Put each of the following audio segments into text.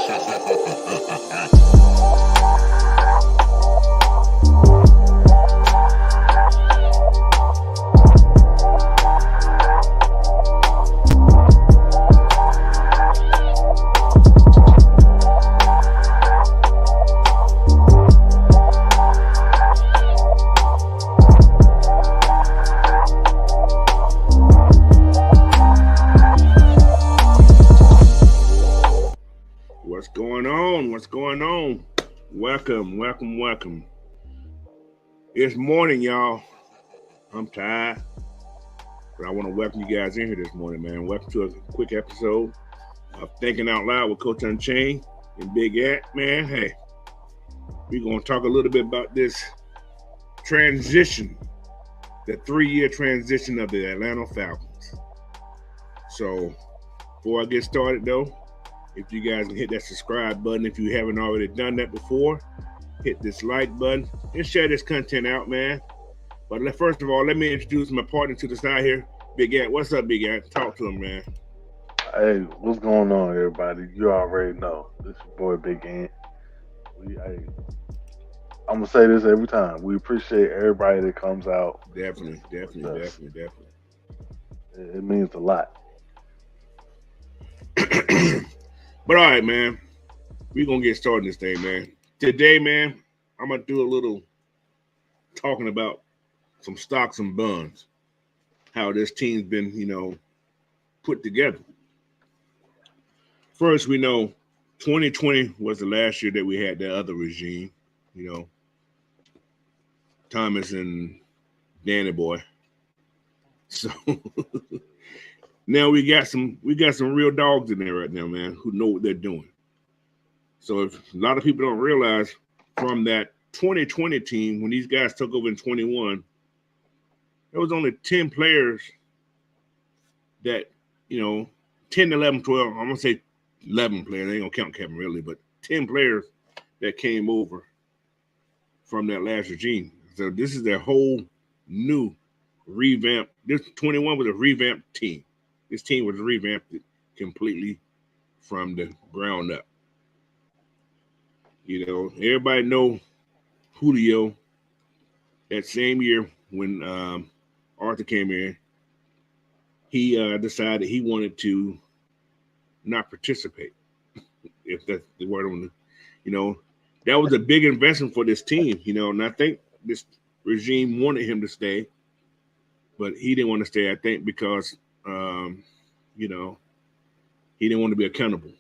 What's going on? Welcome. It's morning, y'all. I'm tired, but I want to welcome you guys in here this morning, man. Welcome to a quick episode of Thinking Out Loud with Coach Unchained and Big At, man. Hey, we're going to talk a little bit about this transition, the 3-year transition of the Atlanta Falcons. So, before I get started, though, if you guys can hit that subscribe button if you haven't already done that before, hit this like button and share this content out, man. But first of all, let me introduce my partner to the side here, Big Ant. What's up, Big Ant? Talk to him, man. Hey, what's going on, everybody? You already know. This your boy, Big Ant. I'm going to say this every time. We appreciate everybody that comes out. Definitely. It means a lot. But all right, man, we're going to get started this thing, man. Today, man, I'm going to do a little talking about some stocks and bonds, how this team's been, put together. First, we know 2020 was the last year that we had that other regime, Thomas and Danny Boy. So now we got some real dogs in there right now, man, who know what they're doing. So if a lot of people don't realize, from that 2020 team, when these guys took over in 21, there was only 10 players that, 10, 11, 12, I'm going to say 11 players. I ain't going to count Kevin really, but 10 players that came over from that last regime. So this is their whole new revamp. This 21 was a revamped team. This team was revamped completely from the ground up. Everybody know Julio. That same year when Arthur came in, he decided he wanted to not participate, if that's the word on the, that was a big investment for this team, and I think this regime wanted him to stay, but he didn't want to stay, I think, because he didn't want to be accountable.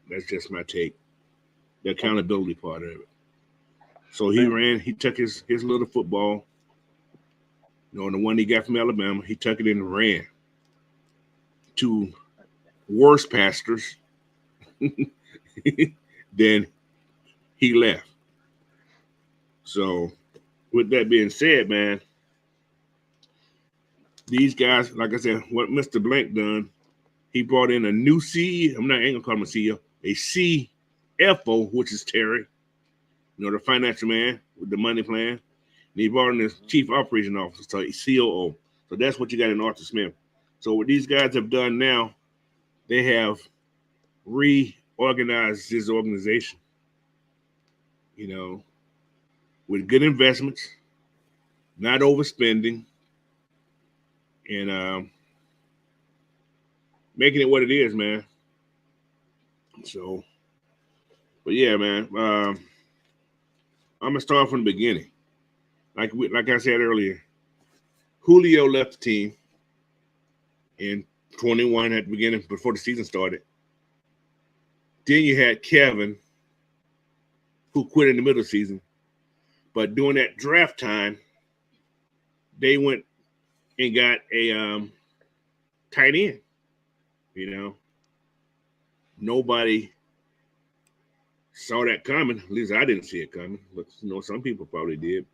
That's just my take. The accountability part of it. So he took his little football, the one he got from Alabama, he took it and ran to worse pastors. Then he left. So with that being said, man, these guys, like I said, what Mr. Blank done, he brought in a new CEO. I ain't gonna call him a CEO, a CFO, which is Terry, the financial man with the money plan. And he brought in his chief operating officer, so COO. So that's what you got in Arthur Smith. So what these guys have done now, they have reorganized this organization, with good investments, not overspending, and making it what it is, man. So, but yeah, man, I'm gonna start from the beginning. Like I said earlier, Julio left the team in 21 at the beginning before the season started. Then you had Kevin, who quit in the middle of the season. But during that draft time, they went and got a tight end. Nobody saw that coming. At least I didn't see it coming. But, some people probably did.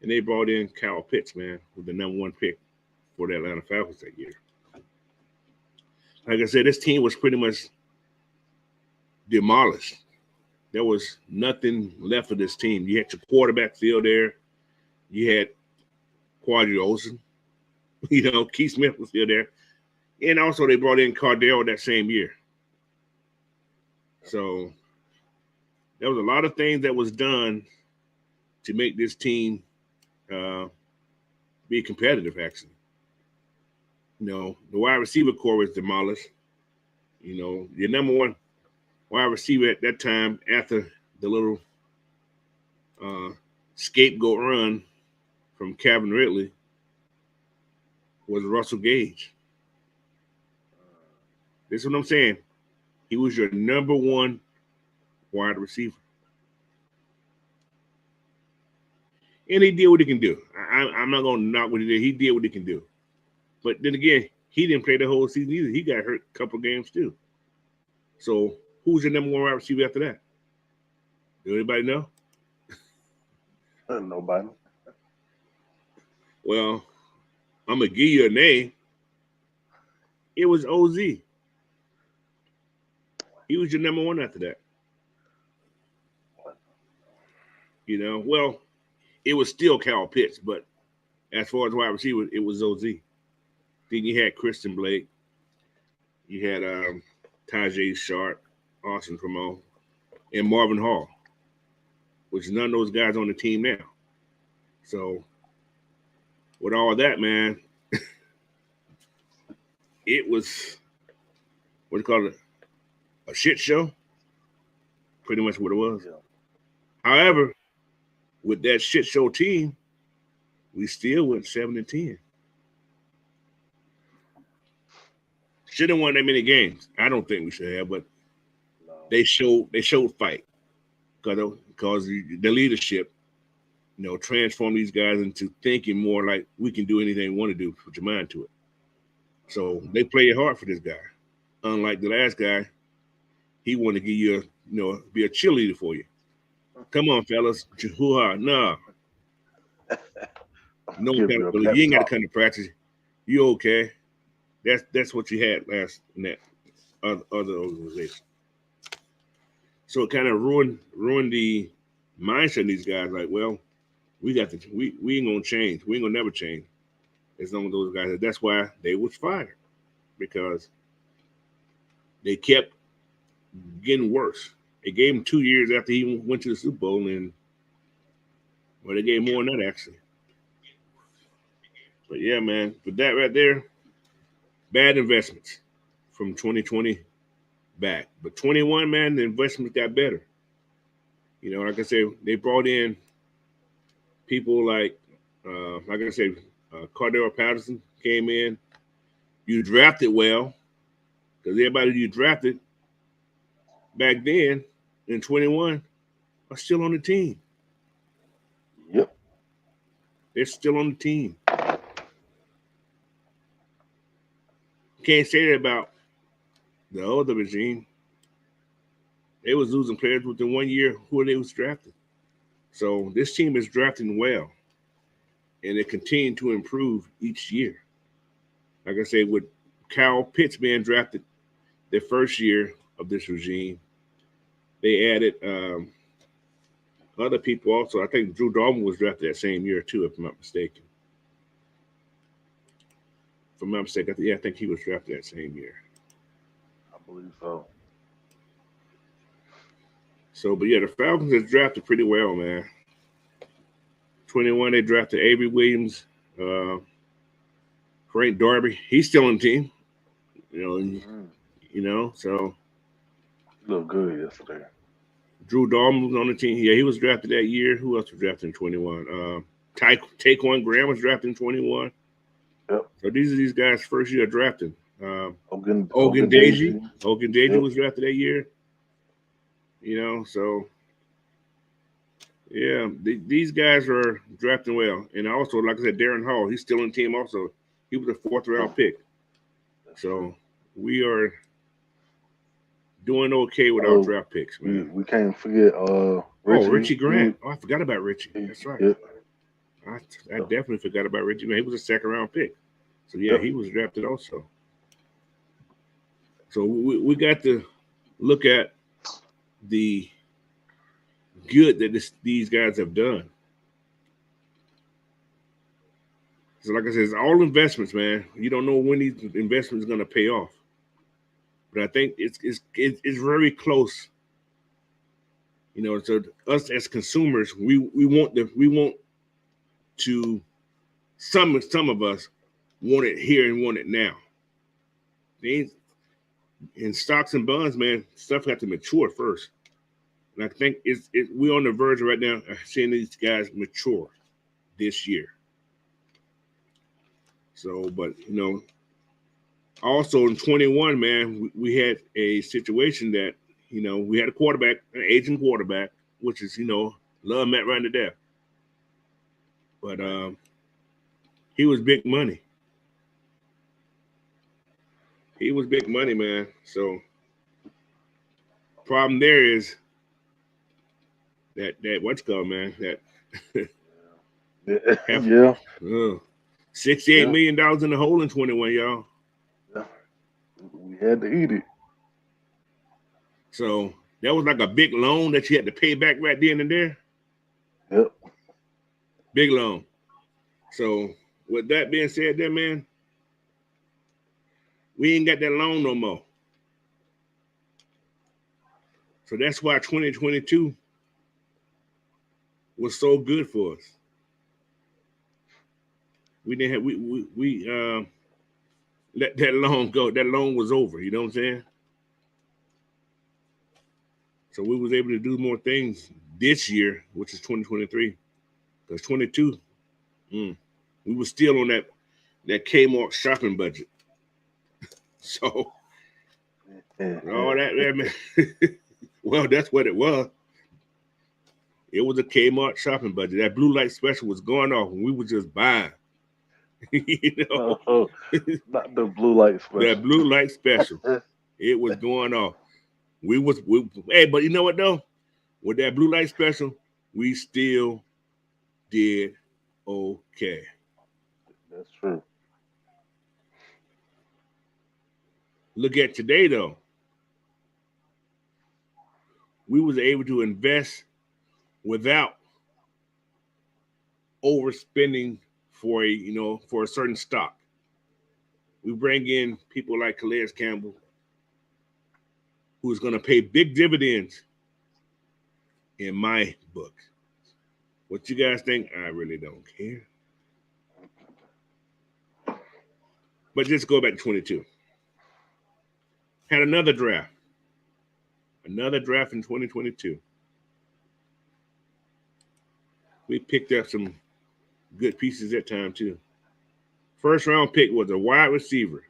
And they brought in Kyle Pitts, man, with the number 1 pick for the Atlanta Falcons that year. Like I said, this team was pretty much demolished. There was nothing left of this team. You had your quarterback still there. You had Quadri Olsen. Keith Smith was still there. And also they brought in Cardell that same year. So there was a lot of things that was done to make this team uh, be competitive. Actually, the wide receiver core was demolished. Your number one wide receiver at that time, after the little uh, scapegoat run from Calvin Ridley, was Russell Gage. This is what I'm saying. He was your number one wide receiver. And he did what he can do. I'm not going to knock what he did. He did what he can do. But then again, he didn't play the whole season either. He got hurt a couple games too. So who's your number one wide receiver after that? Do anybody know? Nobody. Well, I'm going to give you a name. It was OZ. He was your number one after that. Well, it was still Kyle Pitts, but as far as wide receiver, it was OZ. Then you had Christian Blake. You had Tajay Sharp, Austin Cremo, and Marvin Hall, which none of those guys on the team now. So with all that, man, it was, what do you call it, a shit show? Pretty much what it was. Yeah. However, with that shit show team, we still went 7-10. Shouldn't have won that many games. I don't think we should have, but they showed fight because the leadership, transformed these guys into thinking more like we can do anything we want to do. Put your mind to it. So they played hard for this guy. Unlike the last guy, he wanted to give you be a cheerleader for you. Come on, fellas, hoo-ha, nah. No accountability. You ain't got to come to practice. You okay? That's what you had last in that other organization. So it kind of ruined the mindset of these guys. Like, well, we ain't gonna change. We ain't gonna never change as long as those guys. That's why they was fired, because they kept getting worse. They gave him 2 years after he went to the Super Bowl, and they gave more than that actually. But yeah, man, with that right there, bad investments from 2020 back. But 21, man, the investments got better. Like I said, they brought in people like I said, Cordell Patterson came in. You drafted well, because everybody you drafted back then in 21 are still on the team. Yep. They're still on the team. Can't say that about the other regime. They was losing players within 1 year who they was drafted. So this team is drafting well, and it continued to improve each year. Like I said, with Kyle Pitts being drafted the first year of this regime, they added other people also. I think Drew Dalton was drafted that same year too, if I'm not mistaken. If I'm not mistaken, I think he was drafted that same year. I believe so. So, but yeah, the Falcons has drafted pretty well, man. 21, they drafted Avery Williams, Frank Darby. He's still on the team. So he looked good yesterday. Drew Dalton was on the team. Yeah, he was drafted that year. Who else was drafted in 21? Taquan Graham was drafted in 21. Yep. So these guys' first year drafting. Ogun Deji was drafted that year. So yeah, these guys are drafting well. And also, like I said, Darren Hall, he's still on the team also. He was a 4th round pick. So we are doing okay with our draft picks, man. We can't forget Richie Grant. I forgot about Richie. That's right. Yep. I definitely forgot about Richie. Man, he was a 2nd round pick. So yeah, he was drafted also. So we got to look at the good that these guys have done. So like I said, it's all investments, man. You don't know when these investments are going to pay off. But I think it's very close So us as consumers, we want to some of us want it here and want it now. They, in stocks and bonds, man, stuff has to mature first. And I think we're on the verge right now of seeing these guys mature this year. So, but also in 21, man, we had a situation that we had a quarterback, an aging quarterback, which is love Matt Ryan to death, but he was big money. He was big money, man. So problem there is that what's called, man, that half, yeah, $68 million in the hole in 21, y'all. yeah. We had to eat it. So that was like a big loan that you had to pay back right then and there. Yep. Big loan. So with that being said, there, man, we ain't got that loan no more. So that's why 2022 was so good for us. We didn't have we let that loan go. That loan was over. You know what I'm saying? So we was able to do more things this year, which is 2023. Because 22, we were still on that Kmart shopping budget. So all that man. Well, that's what it was. It was a Kmart shopping budget. That blue light special was going off, and we were just buying. Not the blue light special. That blue light special, it was going off. Hey, but you know what though? With that blue light special, we still did okay. That's true. Look at today though. We was able to invest without overspending for a certain stock. We bring in people like Calais Campbell, who's going to pay big dividends in my book. What you guys think? I really don't care. But just go back to 22. Had another draft. Another draft in 2022. We picked up some good pieces that time too. First round pick was a wide receiver.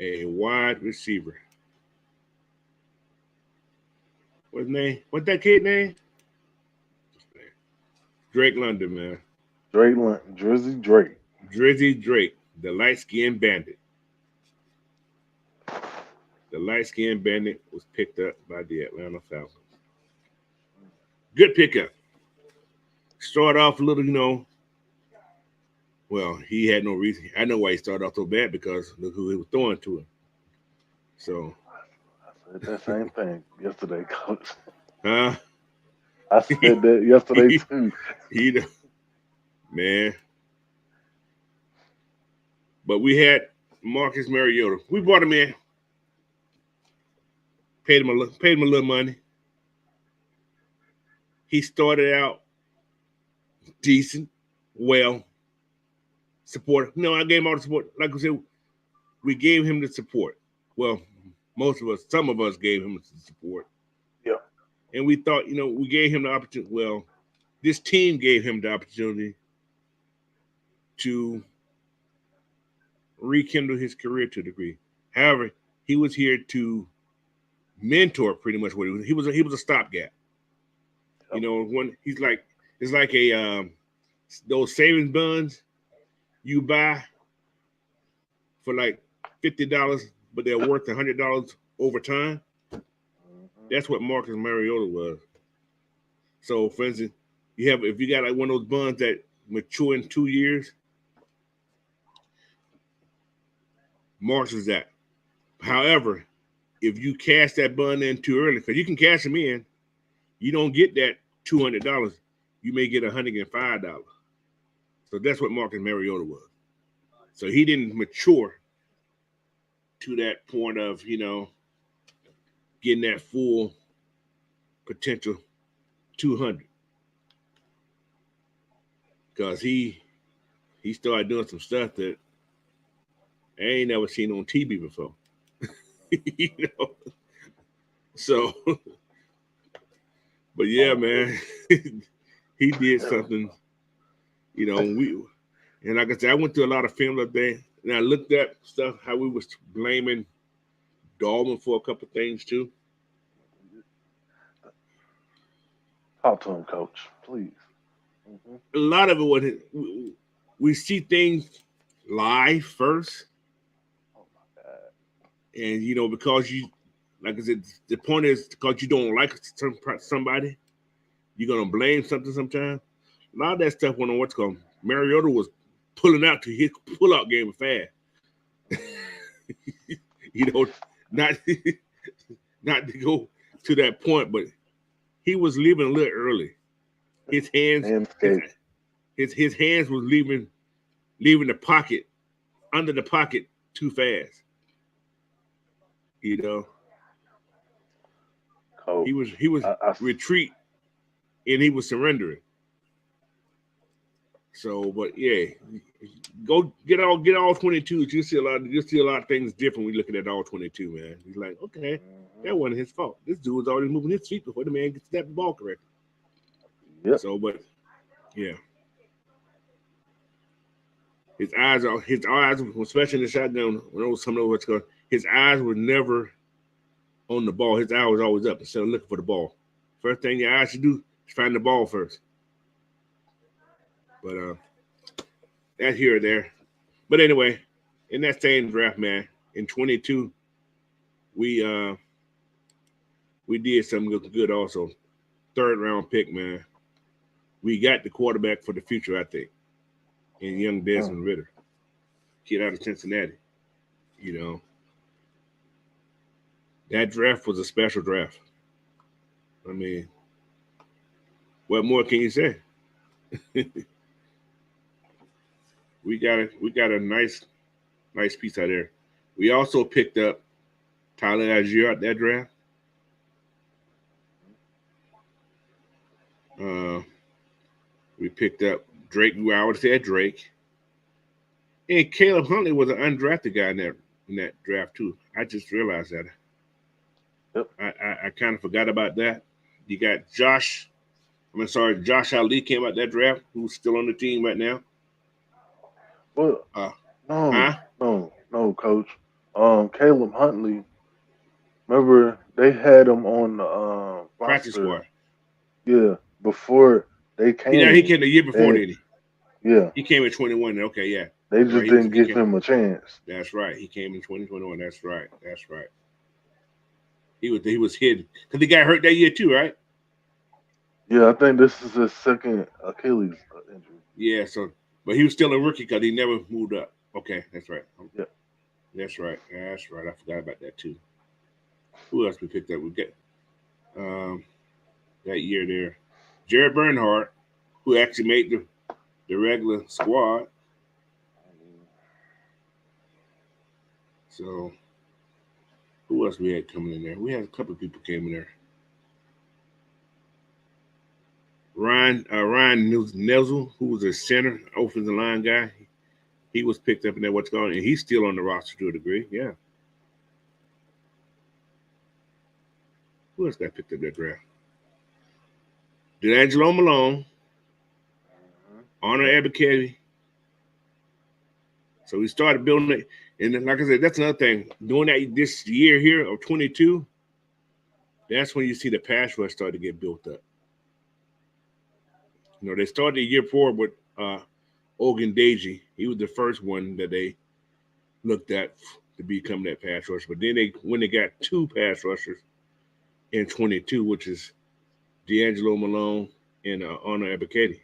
A wide receiver. What's his name? What's that kid name? Drake London, man. Drake London. Drizzy Drake, the light-skinned bandit. The light-skinned bandit was picked up by the Atlanta Falcons. Good pickup. Started off a little, well, he had no reason. I know why he started off so bad, because look who he was throwing to him. So I said that same thing yesterday, Coach. Huh? I said that yesterday too. Man. But we had Marcus Mariota. We brought him in. Paid him a little money. He started out decent, well, support. I gave him all the support. Like I said, we gave him the support. Well, some of us gave him the support. Yeah. And we thought, we gave him the opportunity. Well, this team gave him the opportunity to rekindle his career to a degree. However, he was here to mentor pretty much what he was. He was a stopgap. Yep. When it's like a those savings bonds you buy for like $50, but they're worth $100 over time. That's what Marcus Mariota was. So, for instance, if you got like one of those bonds that mature in 2 years, Marcus is that. However, if you cash that bond in too early, because you can cash them in, you don't get that $200. You may get $105. So that's what Marcus Mariota was. So he didn't mature to that point of, getting that full potential 200 because he started doing some stuff that I ain't never seen on TV before. You know, so but yeah, man, he did something. You know, and like I said, I went through a lot of film that day, and I looked at stuff how we was blaming Dolman for a couple things too. Talk to him, coach, please. Mm-hmm. A lot of it was we see things live first, Oh my God. and you know because you, like I said, the point is because you don't like somebody, you're gonna blame something sometimes. A lot of that stuff went on what's called Mariota was pulling out to his pull-out game fast. You know, not not to go to that point, but he was leaving a little early. His hands, his hands was leaving the pocket under the pocket too fast. You know, Coach, he was I retreat and he was surrendering. So, but yeah, go get all 22s. You'll see a lot of things different when you're looking at all 22, man. He's like, okay, that wasn't his fault. This dude was already moving his feet before the man gets that ball correct. Yep. So, but yeah. His eyes, especially in the shotgun, when it was coming over, his eyes were never on the ball. His eye was always up instead of looking for the ball. First thing your eyes should do is find the ball first. But that's here or there. But anyway, in that same draft, man, in 22, we did something good also. Third round pick, man. We got the quarterback for the future, I think, in young Desmond Ridder, kid out of Cincinnati. You know, that draft was a special draft. I mean, what more can you say? we got a nice piece out there. We also picked up Tyler Algier out that draft. We picked up Drake. I would say Drake. And Caleb Huntley was an undrafted guy in that draft too. I just realized that. Yep. I kind of forgot about that. You got Josh Ali came out that draft, who's still on the team right now. Well, no, coach. Caleb Huntley. Remember they had him on the Practice roster. squad. Yeah, before they came. He came the year before, didn't he? Yeah. He came in 21. Okay, yeah. They just didn't give him a chance. That's right. He came in 2021. That's right. He was hidden because he got hurt that year too, right? Yeah, I think this is his second Achilles injury. Yeah, so but he was still a rookie because he never moved up. Okay, that's right. Yeah, that's right. I forgot about that too. Who else we picked up? We got that year there, Jared Bernhardt, who actually made the regular squad. So who else we had coming in there? We had a couple of people came in there. Ryan Nezel, who was a center, offensive line guy, he was picked up in there. What's going on? And he's still on the roster to a degree. Yeah. Who else got picked up that draft? D'Angelo Malone, Honor Ebiketie. So we started building it. And then, like I said, that's another thing. Doing that this year here of 22, that's when you see the pass rush start to get built up. You know, they started the year before with Ogundeji. He was the first one that they looked at to become that pass rusher. But then when they got two pass rushers in 22, which is D'Angelo Malone and Honor Ebiketie.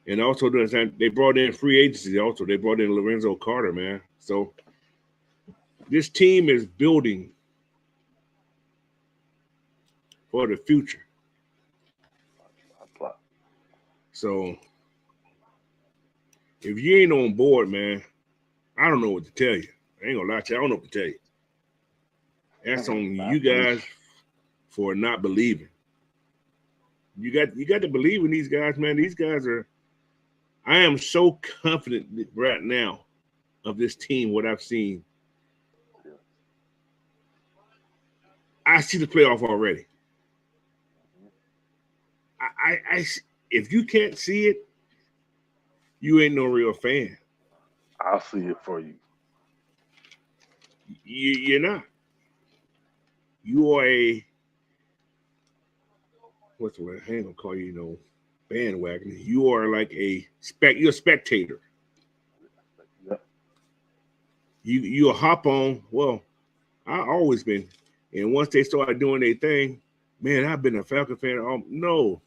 And also during the time, they brought in free agency also. They brought in Lorenzo Carter, man. So this team is building for the future. So if you ain't on board, man, I don't know what to tell you. I ain't gonna lie to you. I don't know what to tell you. That's on you guys for not believing. You got to believe in these guys, man. These guys are. I am so confident right now of this team. What I've seen, I see the playoff already. I if you can't see it, you ain't no real fan. I'll see it for you. You're not. You are a what's the word? I ain't gonna call you, bandwagon. You are like you're a spectator. Yep. You hop on. Well, I always been, and once they started doing their thing, man, I've been a Falcon fan. No,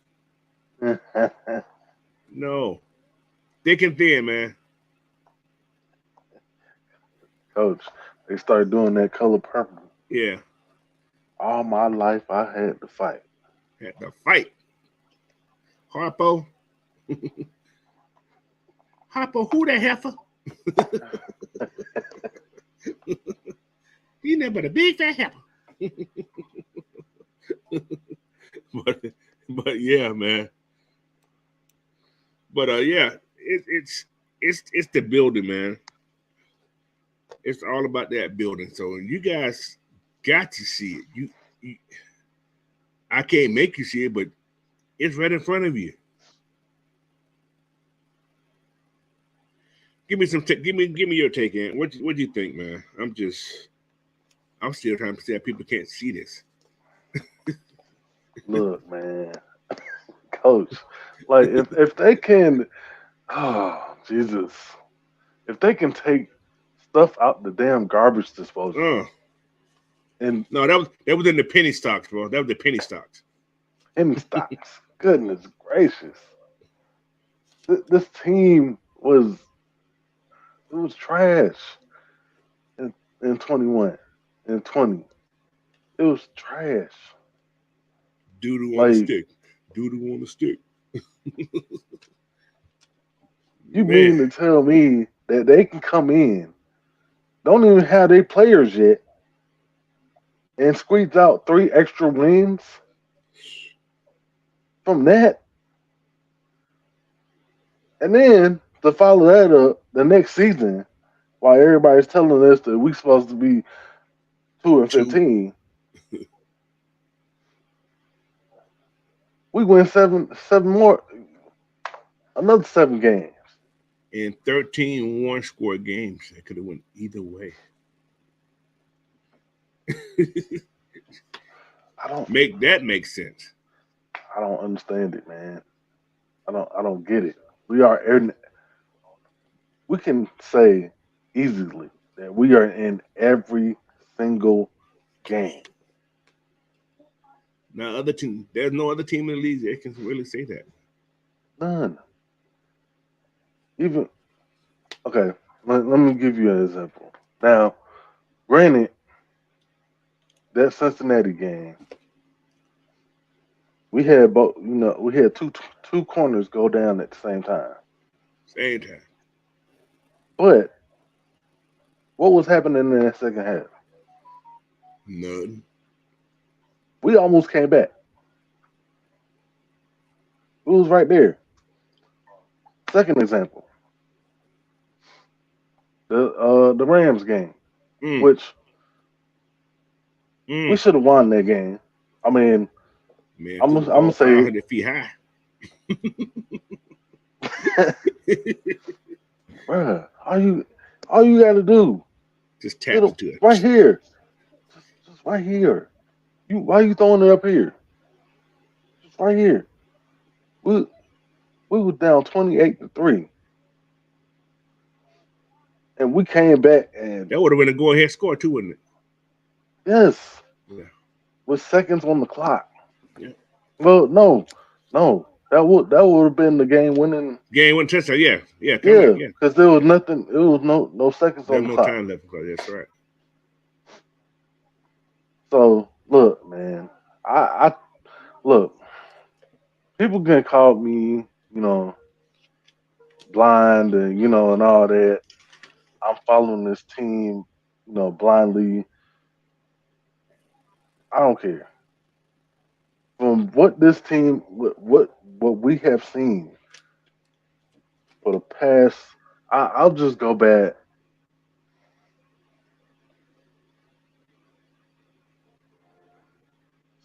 no, thick and thin, man. Coach, they started doing that color purple. Yeah, All my life, I had to fight. had to fight. Harpo, Harpo, who the heifer? He never the big fat heifer. but but yeah, man. But yeah, it's the building, man. It's all about that building. So you guys got to see it. You I can't make you see it, but it's right in front of you. Give me give me your take, Ant. What do you think, man? I'm still trying to say that people can't see this. Look, man, Coach, like if they can, oh Jesus, if they can take stuff out the damn garbage disposal Oh and no, that was in the penny stocks, bro. That was the penny stocks. penny stocks, goodness gracious, this team was trash in, in 21 and 20. It was trash. Doodoo on the Like, stick. Doodoo on the stick. you Man, mean to tell me that they can come in, don't even have their players yet, and squeeze out 3 extra wins from that? And then to follow that up the next season, while everybody's telling us that we supposed to be 2 and two 15, we win seven more, another 7 games. and 13 one-score games. That could have went either way. I don't, Make that make sense. I don't understand it, man. I don't get it. We are in, we can say easily that we are in every single game. Now, other team, there's no other team in the league that can really say that. None. Even okay. Let me give you an example. Now, granted, that Cincinnati game, we had both. We had two corners go down at the same time. Same time. But what was happening in that second half? None. We almost came back. It was right there. Second example, the Rams game, Mm, which we mm. should have won that game. I mean, Man I'm threw the gonna, I'm gonna ball say, 500 feet high. bruh, all you got to do, Just hit tapped it into it. right here, just right here. Why you throwing it up here? Just right here. We we were down 28-3, and we came back and That would have been a go ahead score, too, wouldn't it? yes, Yeah. with seconds on the clock. Yeah. Well, no, that would have been the game winning. Game one touchdown. Yeah. Yeah. Correct. Yeah, Yeah. because there was nothing. It was no seconds There on was the no clock. time left. That's right. So look, man, I look. People can call me, blind and and all that. I'm following this team, blindly. I don't care. from what this team, what we have seen for the past, I'll just go back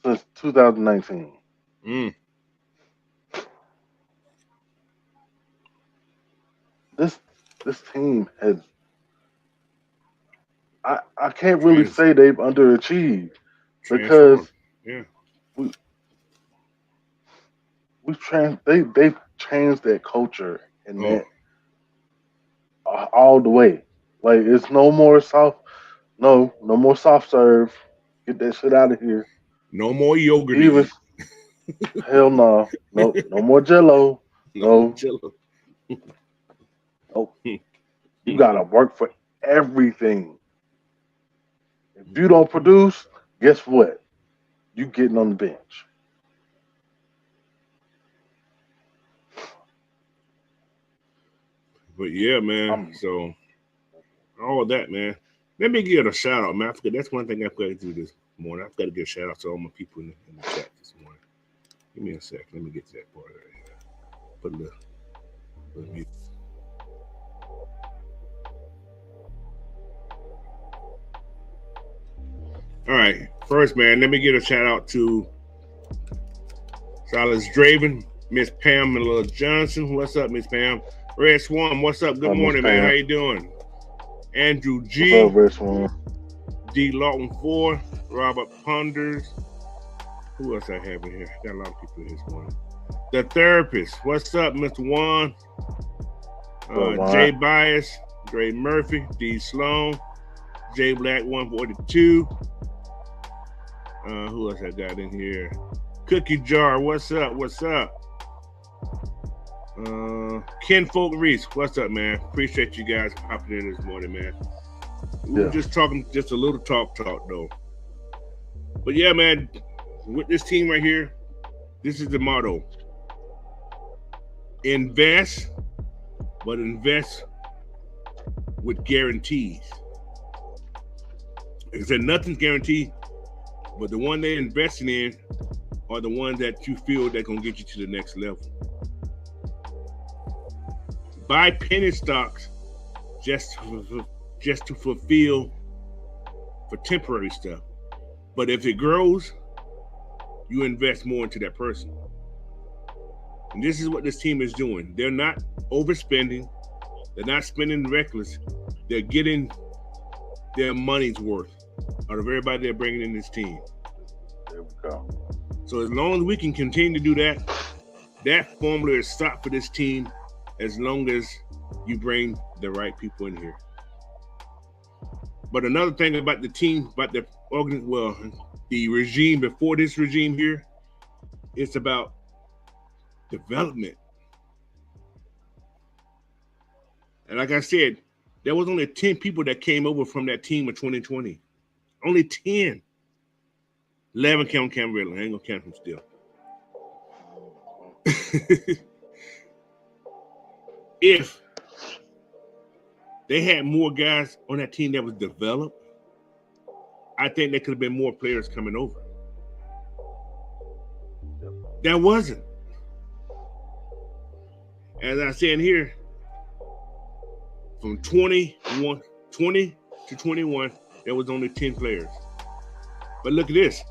since 2019. Mm, This this team has, I can't really trans say they've underachieved transform. because Yeah. we they've changed that culture and Oh, that all the way. Like it's no more soft serve. Get that shit out of here. no more yogurt to Even eat. hell no more Jello. No more No, jello. no. You gotta work for everything. If you don't produce, guess what? You getting on the bench. But yeah, man. I'm So all of that, man. Let me give a shout out, man. I forget, that's one thing I've got to do this morning. I've got to give a shout out to all my people in the chat this morning. Give me a sec. Let me get to that part right here. Put a little music. All right. First, man, let me give a shout out to Silas Draven, Miss Pamela Johnson. What's up, Miss Pam? Red Swan, what's up? Good Miss morning, man. How Pam. you doing? Andrew What's up, G, Rich One? D Lawton 4, Robert Ponders. Who else I have in here? Got a lot of people in here this morning. The Therapist. What's up, Mr. Juan? What's up, Jay Wine? Bias, Dre Murphy, D Sloan, J Black 142. Who else I got in here? Cookie Jar, what's up? What's up? Ken Folk Reese, what's up, man? Appreciate you guys popping in this morning, man. We were Yeah. just talking, just a little talk though. But yeah, man, with this team right here, this is the motto: invest, but invest with guarantees. Like I said, nothing's guaranteed, but the one they're investing in are the ones that you feel they're gonna get you to the next level. Buy penny stocks just to fulfill for temporary stuff. But if it grows, you invest more into that person. And this is what this team is doing. They're not overspending. They're not spending reckless. They're getting their money's worth out of everybody they're bringing in this team. There we go. So as long as we can continue to do that, that formula is stopped for this team as long as you bring the right people in here. But another thing about the team, about the the regime before this regime here, it's about development. And like I said, there was only 10 people that came over from that team of 2020. Only 10. 11 count Cameron. I ain't gonna count him still. If they had more guys on that team that was developed, I think there could have been more players coming over. That wasn't. As I said here, from 20 to 21, there was only 10 players. But look at this.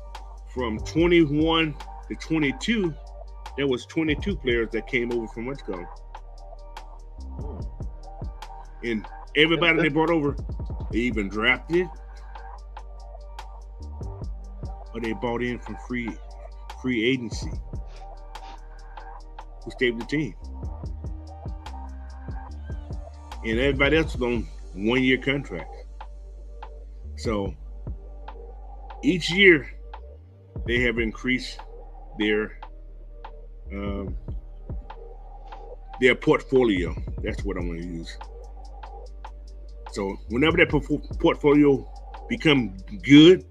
From 21 to 22, there was 22 players that came over from Winscombe. And everybody they brought over, they even drafted or they bought in from free agency who stayed with the team. And everybody else was on 1 year contracts. So each year they have increased their portfolio. That's what I'm going to use. So whenever that portfolio become good,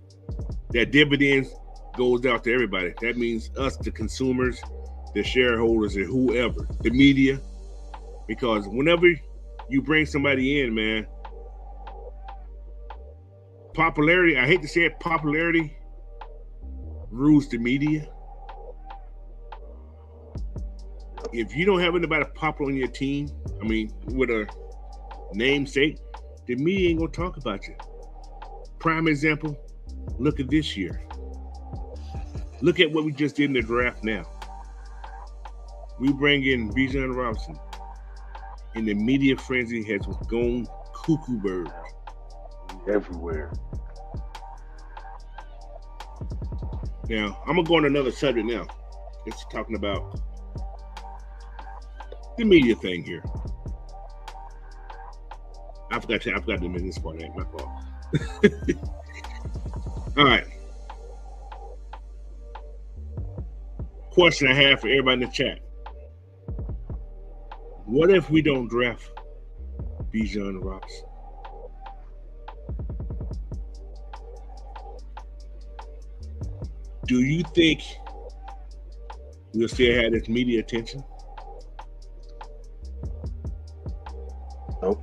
that dividends goes out to everybody. That means us, the consumers, the shareholders, and whoever, the media. Because whenever you bring somebody in, man, popularity, I hate to say it, popularity rules the media. if you don't have anybody popular on your team, I mean, with a namesake, the media ain't gonna talk about you. Prime example, look at this year. Look at what we just did in the draft now. We bring in Bijan Robinson, and the media frenzy has gone cuckoo bird. Everywhere. Now, I'm gonna go on another subject now. It's talking about the media thing here. I forgot to admit this part. Ain't my fault. All right. Question I have for everybody in the chat. What if we don't draft Bijan Robinson? Do you think we'll still have this media attention? Nope.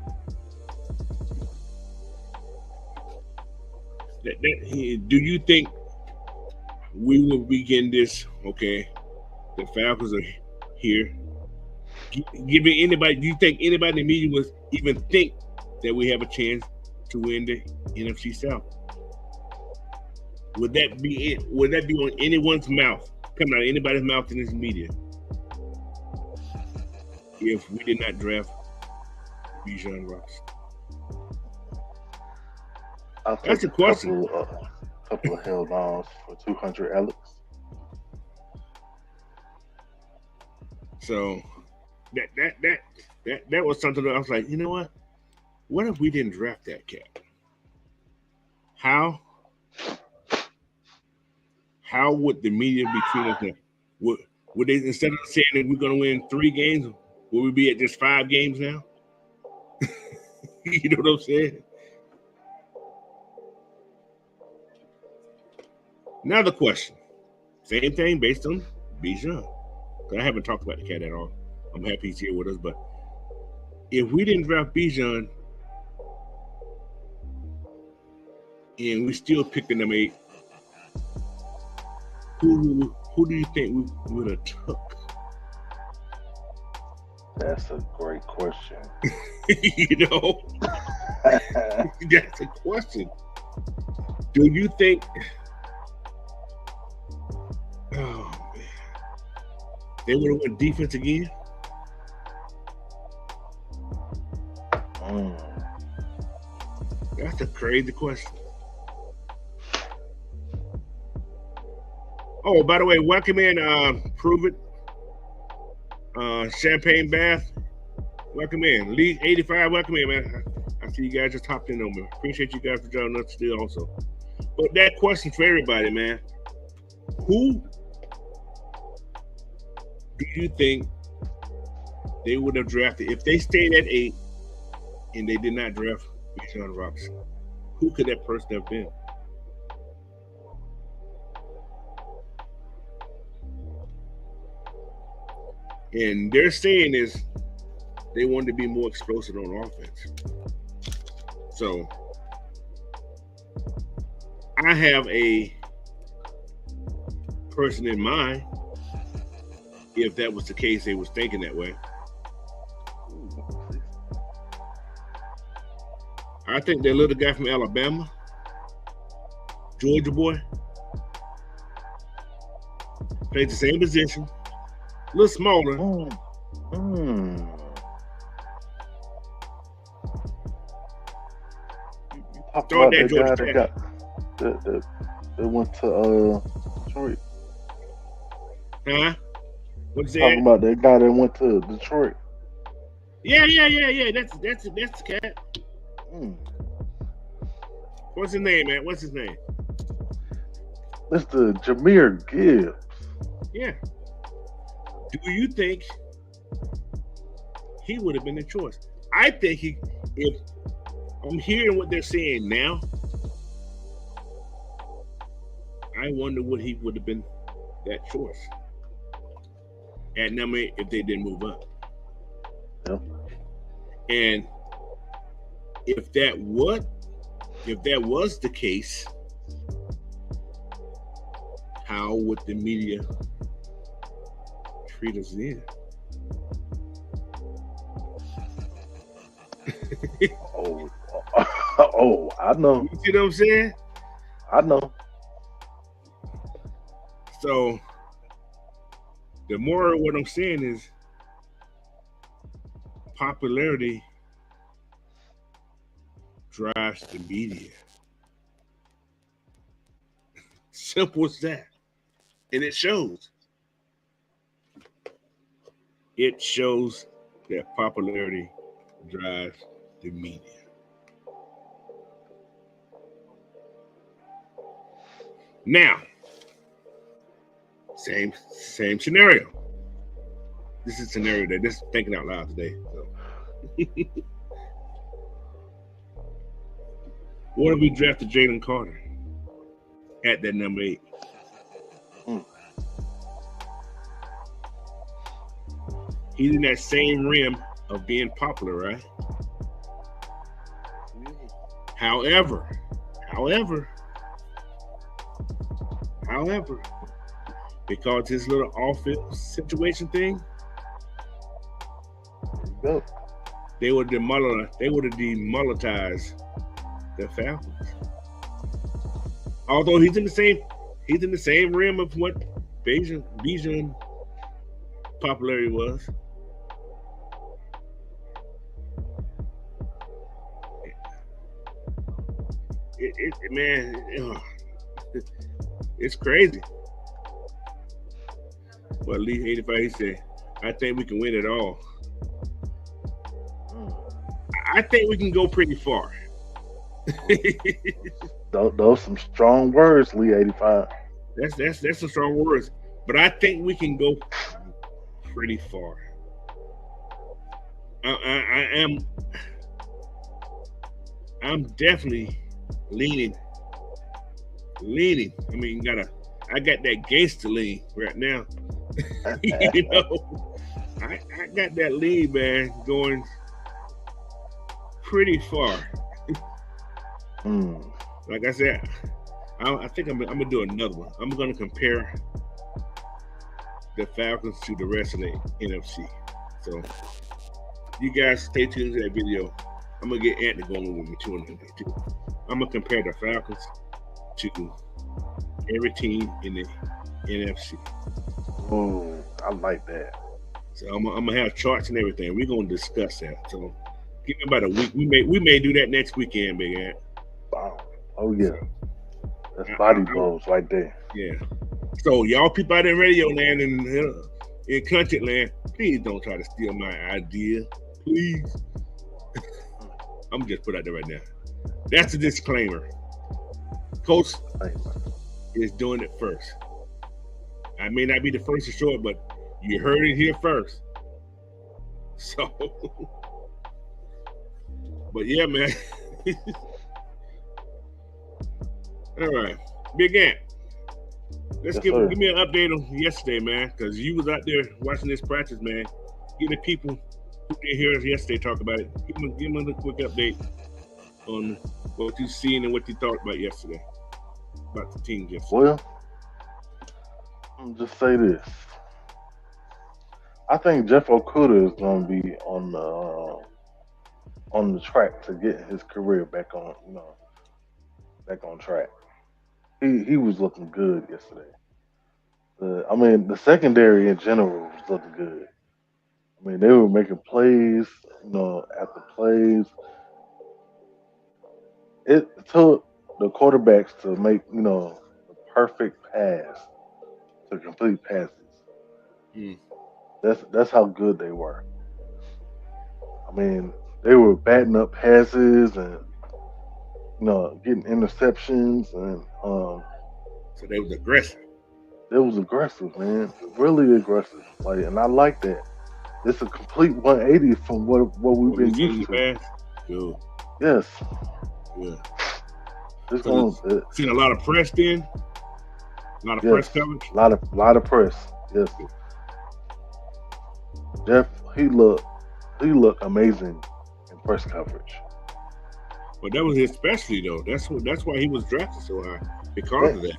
Do you think we will begin this? Okay, the Falcons are here. Giving anybody, do you think anybody in the media would even think that we have a chance to win the NFC South? Would that be it? Would that be on anyone's mouth, coming out of anybody's mouth in this media, if we did not draft Bijan Robinson? That's a question. Couple of held ons for 200 Alex. So that was something that I was like, you know what? What if we didn't draft that cat? How would the media be treating us now? Would they, instead of saying that we're going to win 3 games, will we be at just 5 games now? You know what I'm saying? Another question. Same thing based on Bijan. I haven't talked about the cat at all. I'm happy he's here with us. But if we didn't draft Bijan and we still picked the number 8, who do you think we would have took? That's a great question. You know? That's a question. Do you think... Oh, man. They would have went defense again? That's a crazy question. Oh, by the way, welcome in, Prove It. Champagne Bath. Welcome in. Lee 85, welcome in, man. I see you guys just hopped in on me. Appreciate you guys for joining us still also. But that question for everybody, man. Who do you think they would have drafted if they stayed at 8 and they did not draft Bijan Robinson? Who could that person have been? And they're saying is they wanted to be more explosive on offense. So I have a person in mind. If that was the case, they was thinking that way. I think that little guy from Alabama, Georgia boy, plays the same position, a little smaller. Thought that Georgia that went to Detroit. Huh? What's that? Talking about that guy that went to Detroit. Yeah. That's the cat. What's his name, man? What's his name? Mr. Jahmyr Gibbs. Yeah. Do you think he would have been the choice? I think if I'm hearing what they're saying now, I wonder what he would have been that choice at number 8 if they didn't move up. Yep. And if that was the case, how would the media treat us then? Oh, oh, I know. You see what I'm saying? I know. So the more what I'm saying is popularity drives the media. Simple as that. And it shows. It shows that popularity drives the media. Now, same scenario. This is a scenario that this is thinking out loud today. So. What if we drafted Jalen Carter at that number 8? Mm. He's in that same rim of being popular, right? However, because his little off-field situation thing, There you go. they would have demonetized the Falcons. Although he's in the same rim of what Bijan popularity was. It's crazy. But Lee 85, he said, I think we can win it all. I think we can go pretty far. Those some strong words, Lee 85. That's some strong words. But I think we can go pretty far. I'm definitely leaning. I mean, I got that gangster lean right now. You know, I got that lean, man, going pretty far. Like I said, I think I'm gonna do another one. I'm gonna compare the Falcons to the rest of the NFC. So you guys stay tuned to that video. I'm gonna get Anthony going with me too. I'm gonna compare the Falcons to every team in the NFC. Oh, I like that. So I'm gonna have charts and everything. We're gonna discuss that. So give me about a week. We may do that next weekend, Big Ant. Wow. Oh yeah. That's body blows right there. Yeah. So y'all people out in radio land and in content land, please don't try to steal my idea. Please. I'm just put out there right now. That's a disclaimer. Coach is doing it first. I may not be the first to show it, but you heard it here first. So, but yeah, man. All right, Big Ant. Let's give me an update on yesterday, man, because you was out there watching this practice, man. Give the people who didn't hear us yesterday talk about it. Give them a quick update on what you seen and what you thought about yesterday, about the team yesterday. Well, I'll just say this. I think Jeff Okuda is going to be on the track to get his career back on, back on track. He was looking good yesterday. I mean, the secondary in general was looking good. I mean, they were making plays, after plays. It took the quarterbacks to make, the perfect pass to complete passes. That's how good they were. I mean, they were batting up passes and getting interceptions and so they was aggressive. It was aggressive, man. Really aggressive. Like, and I like that. It's a complete 180 from what we've been used to. Good. Yes. Good. Seen a lot of press then. A lot of press coverage. A lot of press. Yes. Jeff, he looked amazing in press coverage. But that was his specialty, though. That's why he was drafted so high, because of that.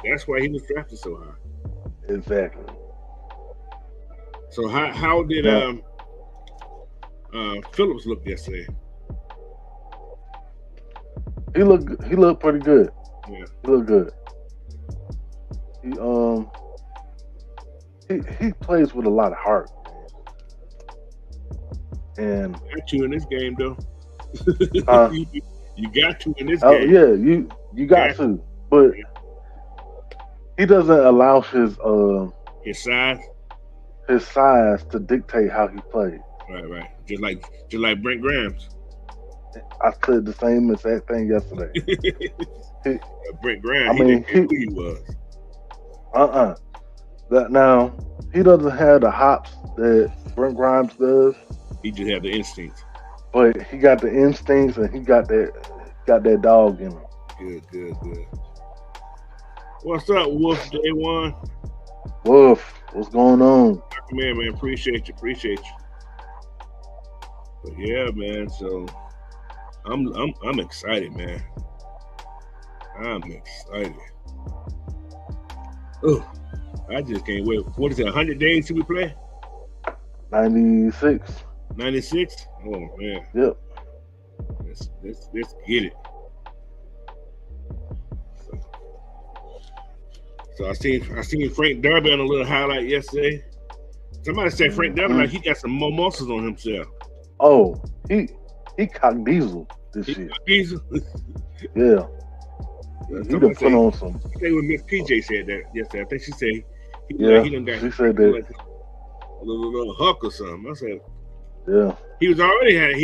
That's why he was drafted so high. Exactly. So how did Phillips looked yesterday. He looked pretty good. Yeah. He looked good. He plays with a lot of heart. And Got you in this game though. uh, you got to in this oh game. yeah, you got to. But he doesn't allow his size to dictate how he plays. Right. Just like Brent Grimes. I said the same exact thing yesterday. Brent Grimes. I mean, who he was. That now he doesn't have the hops that Brent Grimes does. He just had the instincts. But he got the instincts and he got that dog in him. Good. What's up, Wolf J1? Wolf, what's going on? Man, appreciate you. But yeah, man. So I'm excited, man. I'm excited. Oh, I just can't wait. What is it? 100 days till we play? 96. 96? Oh man. Yep. Let's get it. So I seen Frank Darby on a little highlight yesterday. Somebody said Frank Darby like he got some more muscles on himself. Oh, he cocked Diesel this year. Diesel. Yeah. He done put on some. I think when Miss PJ said that yesterday. I think she said he done got she said that like a little huck or something. I said, yeah. He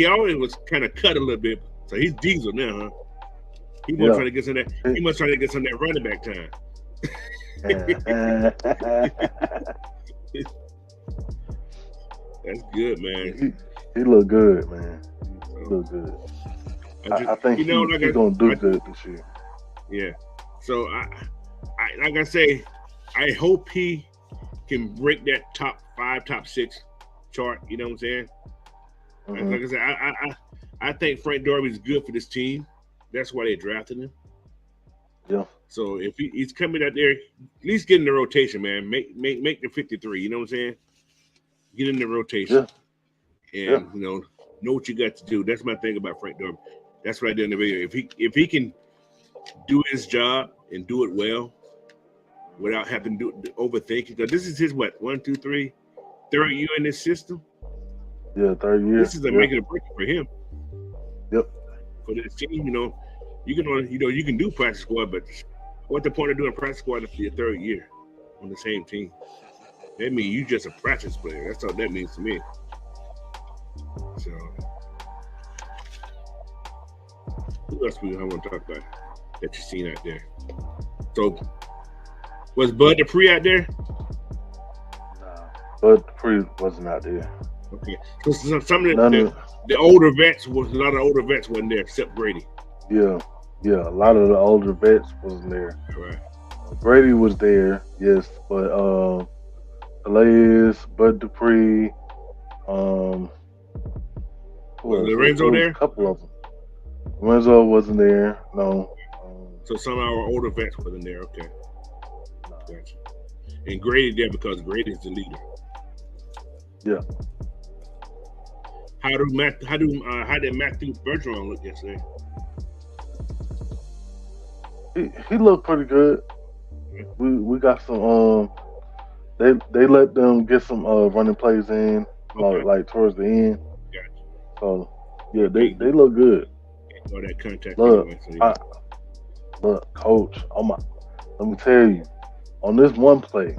already was kind of cut a little bit. So he's Diesel now, huh? He must trying to get some of that. He must try to get some of that running back time. That's good, man. He look good, man. He look good. I think he's gonna do good this year. Yeah. So I like I say, I hope he can break that top 5, top 6 chart. You know what I'm saying? Mm-hmm. Like I said, I think Frank Darby is good for this team. That's why they drafted him. Yeah. So if he's coming out there, at least get in the rotation, man. Make the 53. You know what I'm saying? Get in the rotation. Yeah. And know what you got to do. That's my thing about Frank Darby. That's what I did in the video. If he can do his job and do it well without having to overthink it, because this is his third year in this system. Yeah, third year. This is making a break for him. Yep. For this team, you can do practice squad, but what's the point of doing practice squad for your third year on the same team? That means you just a practice player. That's all that means to me. So, who else I want to talk about that you seen out there? So, was Bud Dupree out there? Nah, Bud Dupree wasn't out there. Okay, so some of the older vets a lot of older vets wasn't there except Grady. Yeah, a lot of the older vets wasn't there. Right. Grady was there, yes, but Elias, Bud Dupree, was Lorenzo there? A couple of them. Lorenzo wasn't there. No. So some of our older vets wasn't there. Okay. Gotcha. And Grady there because Grady's the leader. Yeah. How did Matthew Bergeron look yesterday? He looked pretty good. We got some they let them get some running plays in like towards the end. Gotcha. So yeah, they look good. All that contact. Look, anyway, so yeah. Look, coach. Let me tell you, on this one play,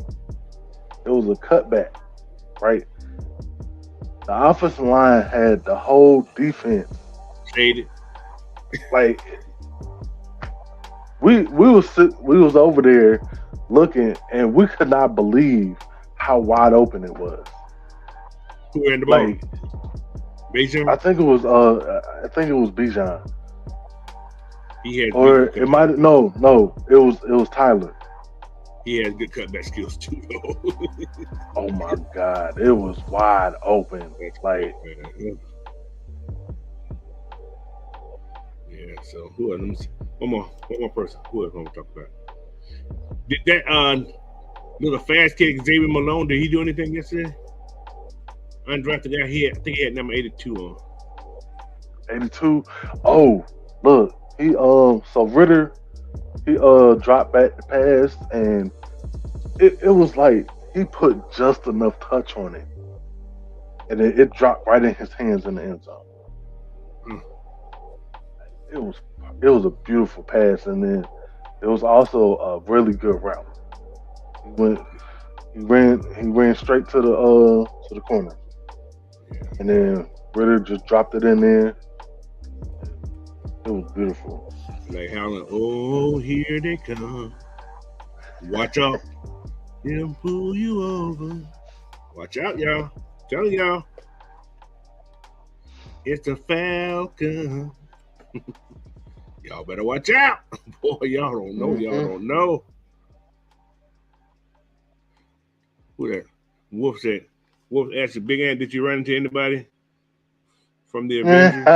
it was a cutback, right? The offensive line had the whole defense shaded. Like we was over there looking, and we could not believe how wide open it was. Who ran the ball? Like, Bijan? I think it was Bijan. He had, or it might it was Tyler. He has good cutback skills too, though. Oh my God, it was wide open. Like, yeah. So who else? Let me see. One more person. Who else I want to talk about? Did that little fast kid Xavier Malone? Did he do anything yesterday? Undrafted guy. I think he had number 82 on. 82. Oh, look, so Ritter, he dropped back the pass, and it was like he put just enough touch on it, and it dropped right in his hands in the end zone. Hmm. It was it was a beautiful pass, and then it was also a really good route. He went he ran straight to the corner, and then Ritter just dropped it in there. It was beautiful. Like howling, oh, here they come. Watch out. They'll pull you over. Watch out, y'all. Telling y'all, it's a Falcon. Y'all better watch out. Boy, y'all don't know. Y'all Hmm. don't know. Who that? Wolf said, Wolf asked the big ant, did you run into anybody from the Avengers?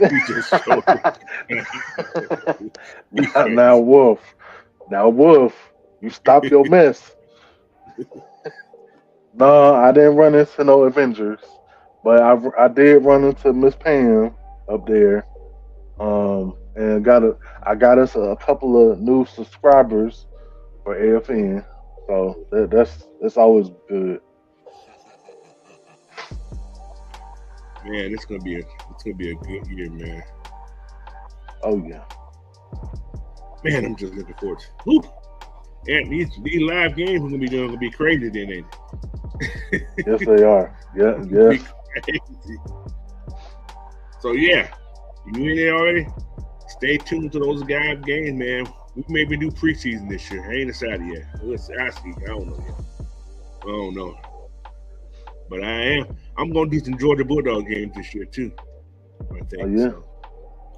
He just showed He Now, crazy. Wolf. Now, Wolf, you stop your mess. No, I didn't run into no Avengers, but I did run into Miss Pam up there. And I got us a couple of new subscribers for AFN, so that's always good. Man, it's gonna be a good year, man. Oh yeah, Man, I'm just looking forward to. Whew. And these live games are gonna be crazy then, ain't yes they are. Yeah, it? yes. Be crazy. So yeah, you in there already? Stay tuned to those guys games, man. We maybe do preseason this year. I ain't decided yet. Let's ask you. I don't know yet. I don't know. But I am. I'm gonna do some Georgia Bulldog games this year too. I Oh think yeah. so.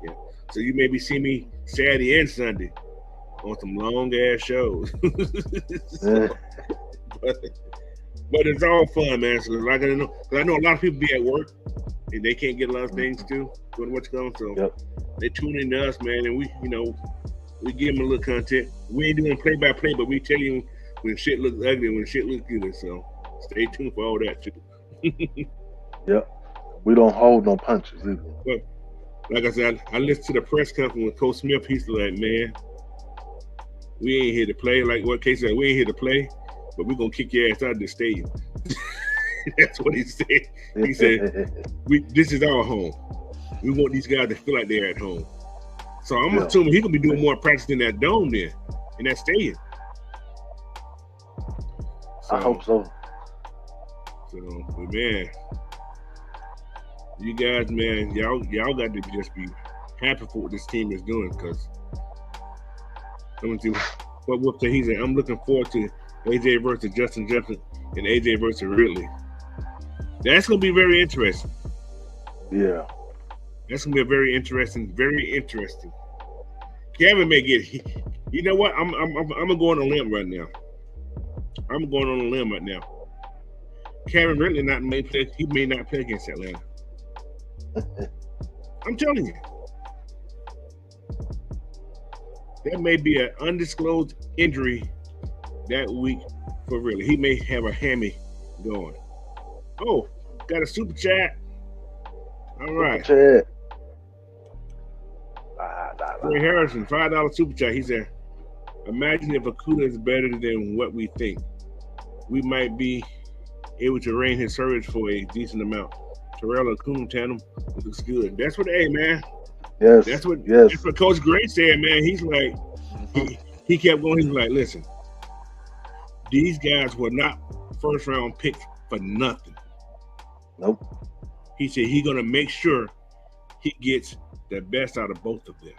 Yeah. So you maybe see me Saturday and Sunday on some long ass shows. Yeah. So, but, but it's all fun, man. So like cause I know a lot of people be at work and they can't get a lot of things Mhm. too. Doing what's going. So Yep. they tune in to us, man, and we give them a little content. We ain't doing play by play, but we tell you when shit looks ugly, when shit looks good. So stay tuned for all that too. Yep. We don't hold no punches either. But like I said, I listened to the press conference with Coach Smith. He's like, man, we ain't here to play. Like what Case said, we ain't here to play, but we're gonna kick your ass out of the stadium. That's what he said. He said, this is our home. We want these guys to feel like they're at home. So I'm Yeah. assuming he gonna be doing more practice in that dome there, in that stadium. I So, hope so. but man, you guys, man, y'all got to just be happy for what this team is doing. Cause I'm gonna see what Whoop said. He said, I'm looking forward to AJ versus Justin Jefferson and AJ versus Ridley. That's gonna be very interesting. Yeah. That's gonna be a very interesting. Kevin may get. You know what? I'm going on a limb right now. I'm going on a limb right now. Kevin Ridley may play. He may not play against Atlanta. I'm telling you, there may be an undisclosed injury that week for Ridley. He may have a hammy going. Oh, got a super chat. All Super right. chat. Ray Harrison, $5 super chat. He said, imagine if Akuda is better than what we think. We might be able to rein his service for a decent amount. Terrell Akuna tandem looks good. That's what, hey man. Yes. Yes. That's what Coach Gray said, man. He's like, Mhm. he kept going. He's like, listen, these guys were not first round picks for nothing. Nope. He said he's gonna make sure he gets the best out of both of them.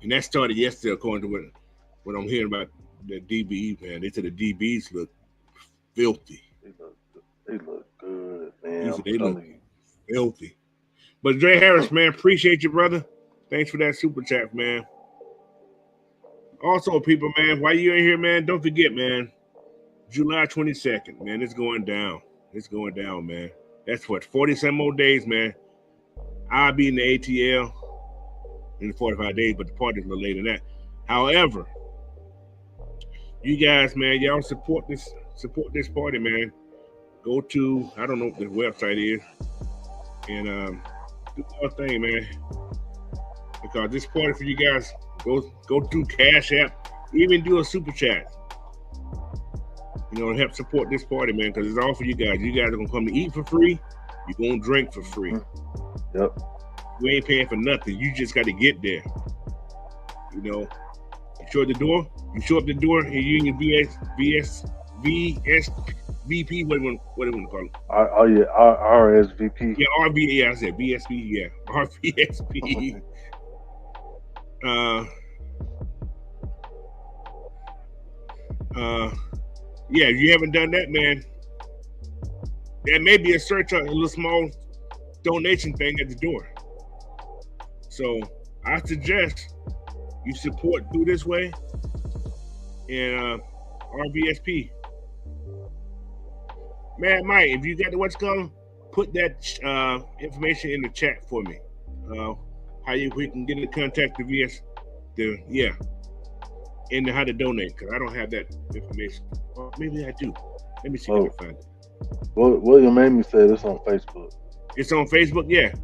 And that started yesterday, according to what I'm hearing about the DBs, man. They said the DBs look filthy. They look good, man. He I'm said they look telling you. filthy. But Dre Harris, man, appreciate you, brother. Thanks for that super chat, man. Also, people, man, while you in here, man, don't forget, man, July 22nd, man, it's going down. It's going down, man. That's what, 40 some more days, man. I'll be in the ATL in the 45 days, but the party's a little later than that. However, you guys, man, y'all support this party, man. go to, I don't know what the website is, and do your thing, man. Because this party for you guys, go do Cash App, even do a super chat. Help support this party, man, because it's all for you guys. You guys are gonna come to eat for free. You're gonna drink for free. Yep. You ain't paying for nothing. You just got to get there. You show up the door. You show up the door, and you and your VSVP. What do you want to call it? RSVP. Yeah, RV. Yeah, I said VSP. Yeah, RVSP. Yeah, if you haven't done that, man, there may be a search on a little small donation thing at the door. So I suggest you support through this way and RVSP. Man, Mike, if you got the what's going, put that information in the chat for me. We can get in contact the and how to donate, because I don't have that information. Or maybe I do. Let me see if I can find it. William Amy said it's on Facebook. It's on Facebook, yeah.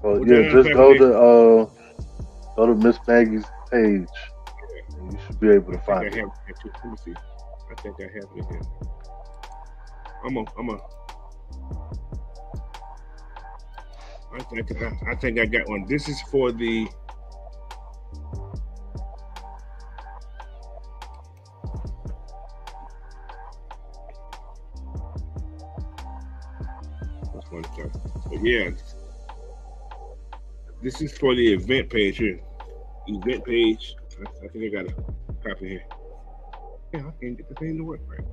So just go to Miss Maggie's page, and you should be able to find it. Let me see. I think I have it here. I think I got one. This is for the. But yeah, this is for the event page here. Event page. I think I got a copy here. Yeah, I can't get the thing to work right.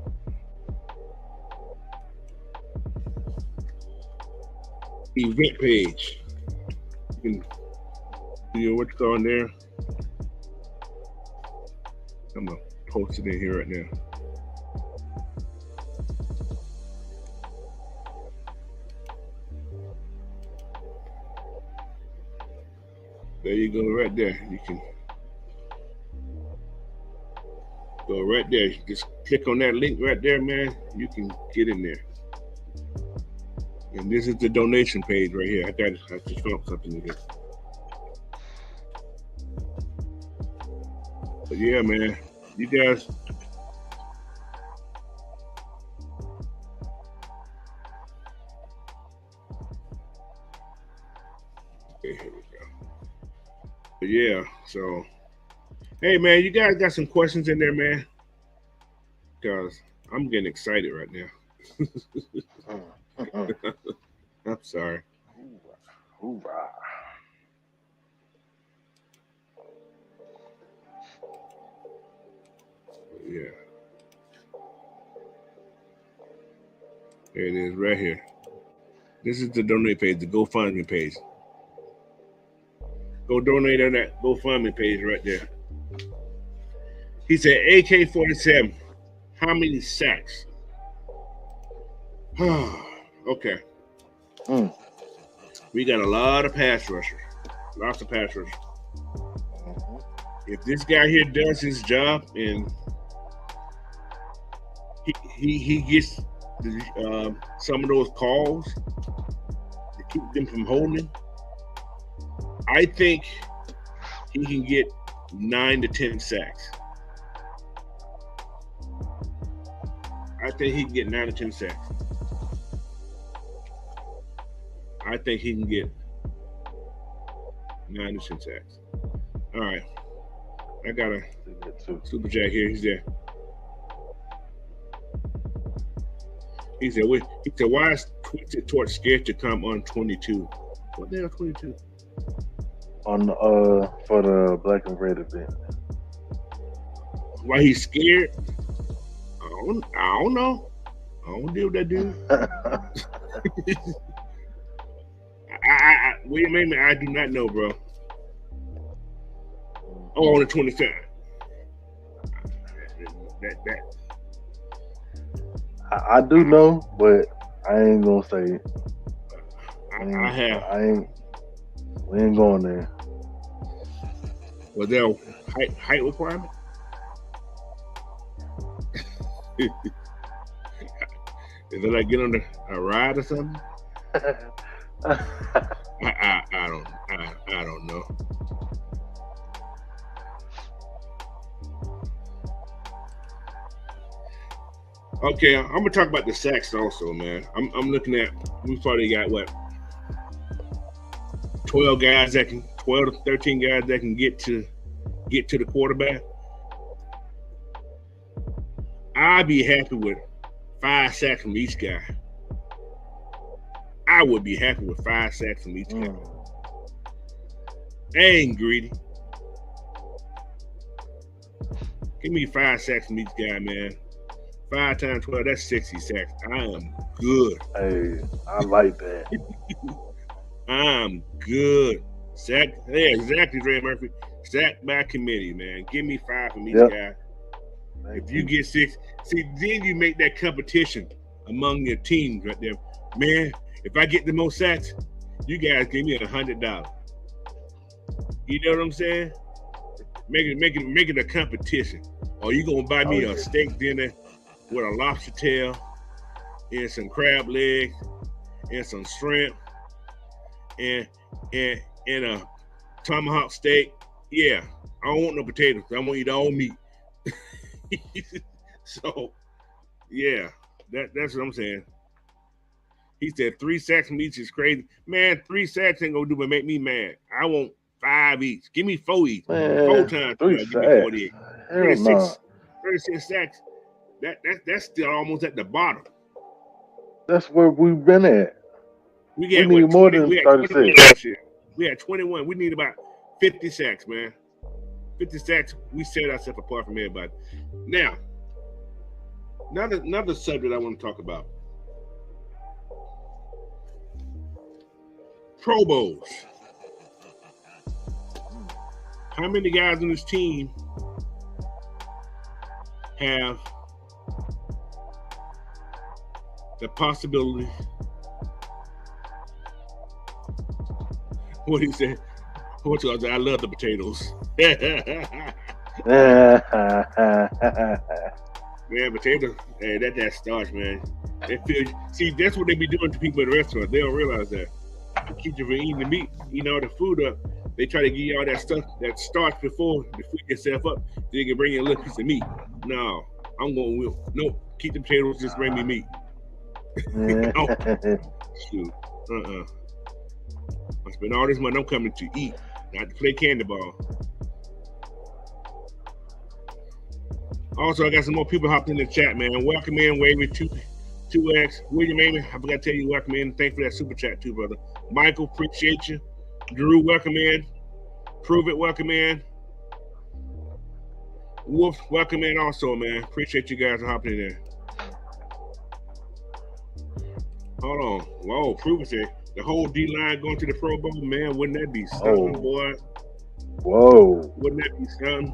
Event page. You can do what you call in there. I'm gonna post it in here right now. There you go, right there. You can go right there. Just click on that link right there, man. You can get in there. And this is the donation page right here. I just found something in here. But yeah, man, you guys. Okay, here we go. But yeah, so hey, man, you guys got some questions in there, man? Because I'm getting excited right now. I'm sorry. Hoorah. Yeah. There it is right here. This is the donate page, the GoFundMe page. Go donate on that GoFundMe page right there. He said AK-47. How many sacks? Okay. We got a lot of pass rushers. Lots of pass rushers. If this guy here does his job and he gets some of those calls to keep them from holding, I think he can get 9 to 10 sacks. I think he can get 9 to 10 sacks. I think he can get 9 to 10 sacks. All right. I got a super jack here. He's there. He said, why is Twisted Torch scared to come on 22? What the hell 22? On for the Black and Red event. Why he's scared? I don't know. I don't deal with that dude. Wait a minute, I do not know, bro. Oh, on the 23rd. I do know, but I ain't gonna say it. We ain't going there. Was there a height requirement? Is it like get on a ride or something? I don't know. Okay, I'm gonna talk about the sacks also, man. I'm looking at we probably got what 12 to 13 guys that can get to the quarterback. I'd be happy with 5 sacks from each guy. I would be happy with 5 sacks from each guy. I ain't greedy. Give me 5 sacks from each guy, man. 5 times 12, that's 60 sacks. I am good. Hey, I like that. I'm good. Sack, yeah, exactly, Dre Murphy. Sack by committee, man. Give me 5 from each guy. If you get 6, see, then you make that competition among your teams right there. Man, if I get the most sacks, you guys give me $100. You know what I'm saying? Make it a competition. Or you gonna buy me a steak dinner with a lobster tail and some crab legs and some shrimp and a tomahawk steak. Yeah, I don't want no potatoes. I want to eat all meat. So, yeah, that's what I'm saying. He said 3 sacks from each is crazy. Man, 3 sacks ain't gonna do but make me mad. I want 5 each. Give me 4 each. Man, 4 times 3 12, sacks. give me 48. Hell no. 36 sacks. That's still almost at the bottom. That's where we've been at. We need more than 36. We had 21. We need about 50 sacks, man. 50 sacks. We set ourselves apart from everybody. Now, another subject I want to talk about. Pro Bowls. How many guys on this team have the possibility? What he said? I love the potatoes. Man, potatoes. Hey, that starch, man. See, that's what they be doing to people in the restaurant. They don't realize that. To keep you from eating the meat, eating all the food up. They try to give you all that stuff, that starch before you feed yourself up, so you can bring you a little piece of meat. No, no, keep the potatoes, just bring me meat. Oh, shoot. I spend all this money, I'm coming to eat, not to play candy ball. Also, I got some more people hopped in the chat, man. Welcome in, Wavy 2X. William Amy, I forgot to tell you, welcome in. Thanks for that super chat too, brother. Michael, appreciate you. Drew, welcome in. Prove It, welcome in. Wolf, welcome in also, man. Appreciate you guys hopping in there. Hold on. Whoa, Prove It said the whole D-line going to the Pro Bowl, man. Wouldn't that be something, boy? Whoa. Wouldn't that be something?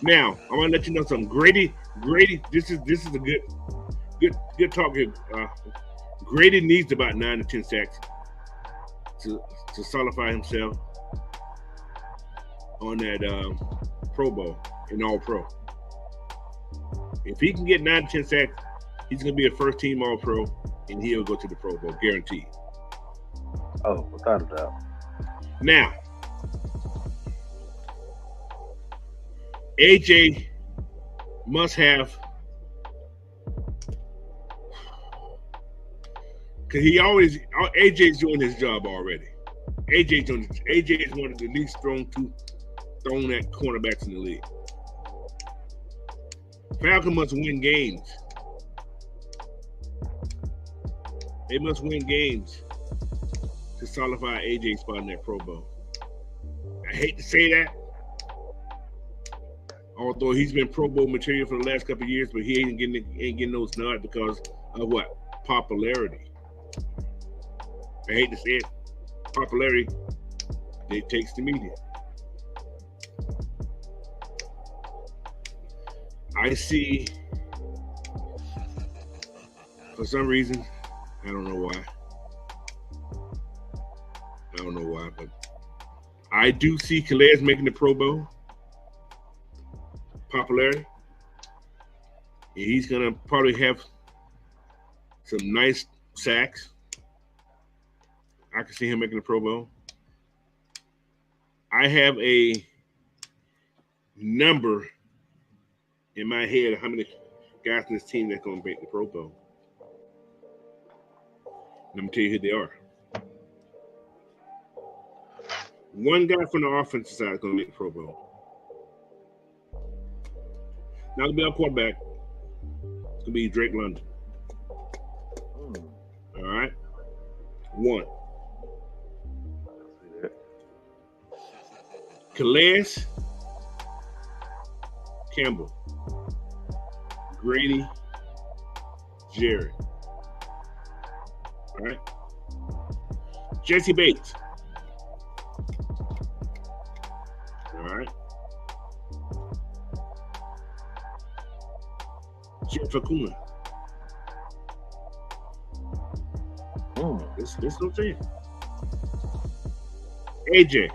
Now, I'm gonna let you know something. Grady, this is a good talk here. Grady needs about 9 to 10 sacks to solidify himself on that Pro Bowl in All Pro. If he can get 9 to 10 sacks, he's gonna be a first team All Pro, and he'll go to the Pro Bowl, guaranteed. Oh, without a doubt. Now, AJ must have, because AJ's doing his job already. AJ is one of the least thrown at cornerbacks in the league. Falcons must win games. They must win games to solidify AJ's spot in that Pro Bowl. I hate to say that, although he's been Pro Bowl material for the last couple of years, but he ain't getting those nods because of what? Popularity. I hate to say it. Popularity dictates the media. I see, for some reason, I don't know why, but I do see Calais making the Pro Bowl. Popularity. And he's gonna probably have some nice sacks. I can see him making the Pro Bowl. I have a number in my head of how many guys in this team that's going to make the Pro Bowl. Let me tell you who they are. One guy from the offensive side is going to make the Pro Bowl. Not going to be our quarterback. It's going to be Drake London. All right? One. Calais Campbell. Grady Jarrett. All right? Jesse Bates. All right? Jeff Acuna. This is what I'm saying. AJ.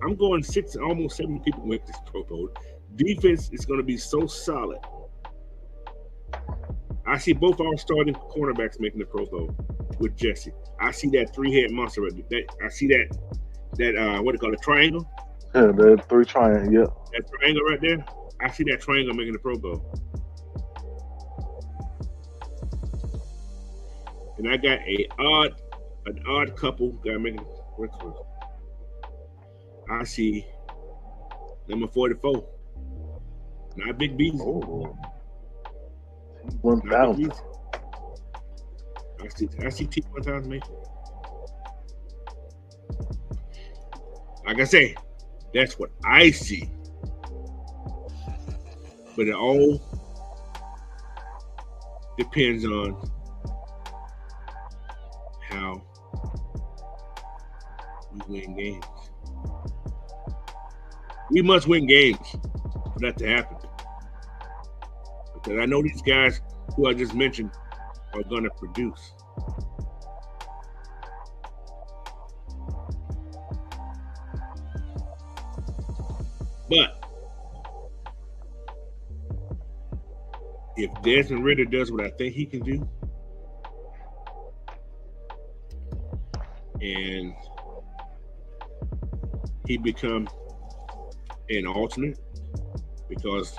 I'm going 6, almost 7 people with this Pro Bowl. Defense is going to be so solid. I see both our starting cornerbacks making the Pro Bowl with Jesse. I see that 3-head monster right there. I see that what do you call it, triangle? Yeah, that 3 triangle, yeah. That triangle right there. I see that triangle making the Pro Bowl. And I got an odd couple that making what's I see number 44. Not Big Beasley. Oh. 1,000. I see T1000 maybe. Like I say, that's what I see. But it all depends on how we win games. We must win games for that to happen. Because I know these guys who I just mentioned are going to produce. But if Desmond Ridder does what I think he can do, and he become an alternate, because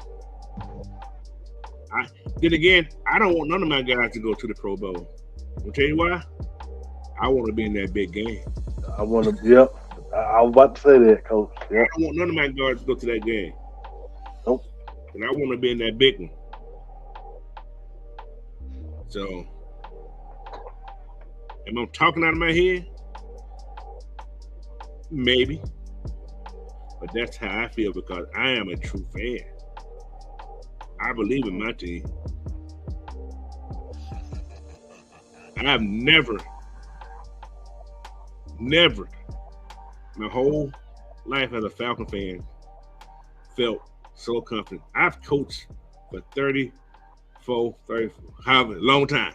I don't want none of my guys to go to the Pro Bowl. I'll tell you why. I want to be in that big game. I want to, yep. I was about to say that, Coach. Yep. I don't want none of my guys to go to that game. Nope. And I want to be in that big one. So, am I talking out of my head? Maybe. But that's how I feel, because I am a true fan. I believe in my team. I've never, my whole life as a Falcon fan, felt so confident. I've coached for 34, however long time.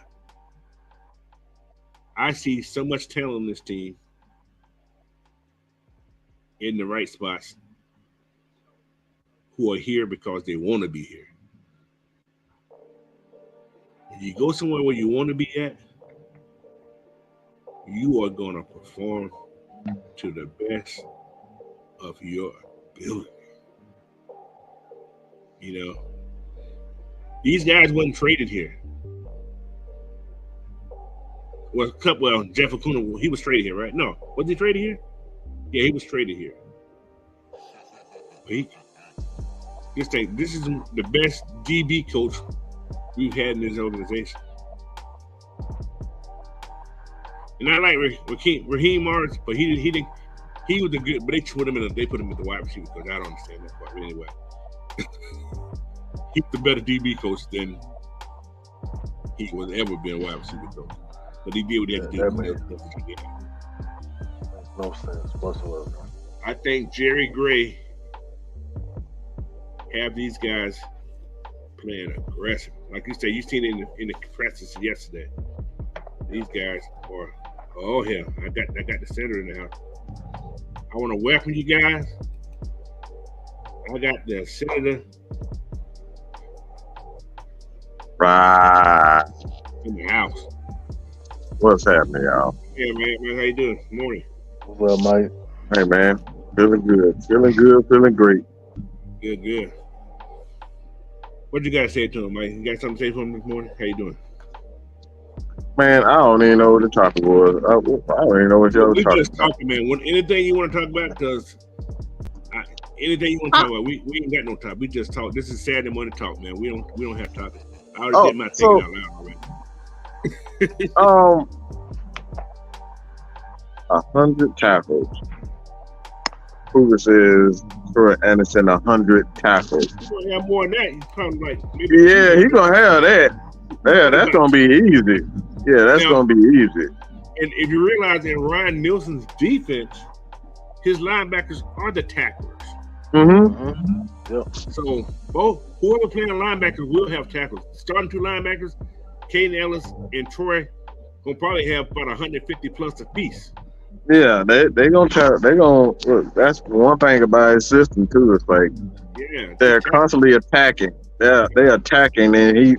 I see so much talent on this team in the right spots who are here because they want to be here. When you go somewhere where you want to be at, you are going to perform to the best of your ability. You know, these guys wasn't traded here. Well, Jeff Acuna, he was traded here, right? No, was he traded here? Yeah, he was traded here. This is the best DB coach we've had in this organization. And I like Raheem Morris, but he was a good, but they put him in the wide receiver because I don't understand that part. But anyway, he's the better DB coach than he was ever been a wide receiver coach. But he did what he had to do. Makes no sense whatsoever. I think Jerry Gray have these guys playing aggressive. Like you said, you seen it in the practice yesterday. These guys are, oh hell, I got the center in the house. I want to welcome you guys. I got the senator. Right. in the house. What's happening, y'all? Yeah, man, how you doing? Morning. What's up, Mike? Hey, man. Feeling good. Feeling good. Feeling great. Good. What you got to say to him, Mike? You got something to say to him this morning? How you doing? Man, I don't even know what the topic was. I don't even know what y'all was We talking just about. talking, man. Anything you want to talk about? Because anything you want to talk about, we ain't got no topic. We just talk. This is Saturday morning talk, man. We don't have topic. I already did my thinking out loud already. 100 tackles. Cougar says Troy Anderson 100 tackles. You gonna have more than that. He's probably like maybe. Yeah, he's gonna have that. Yeah, that's gonna be easy. Yeah, that's gonna be easy. And if you realize in Ryan Nielsen's defense, his linebackers are the tacklers. Yep. So whoever playing linebackers will have tackles. Starting two linebackers, Caden Ellis and Troy, gonna probably have about 150 plus apiece. Yeah, they gonna try. They gonna. Look, that's one thing about his system too. It's like they're constantly attacking. They're attacking, and he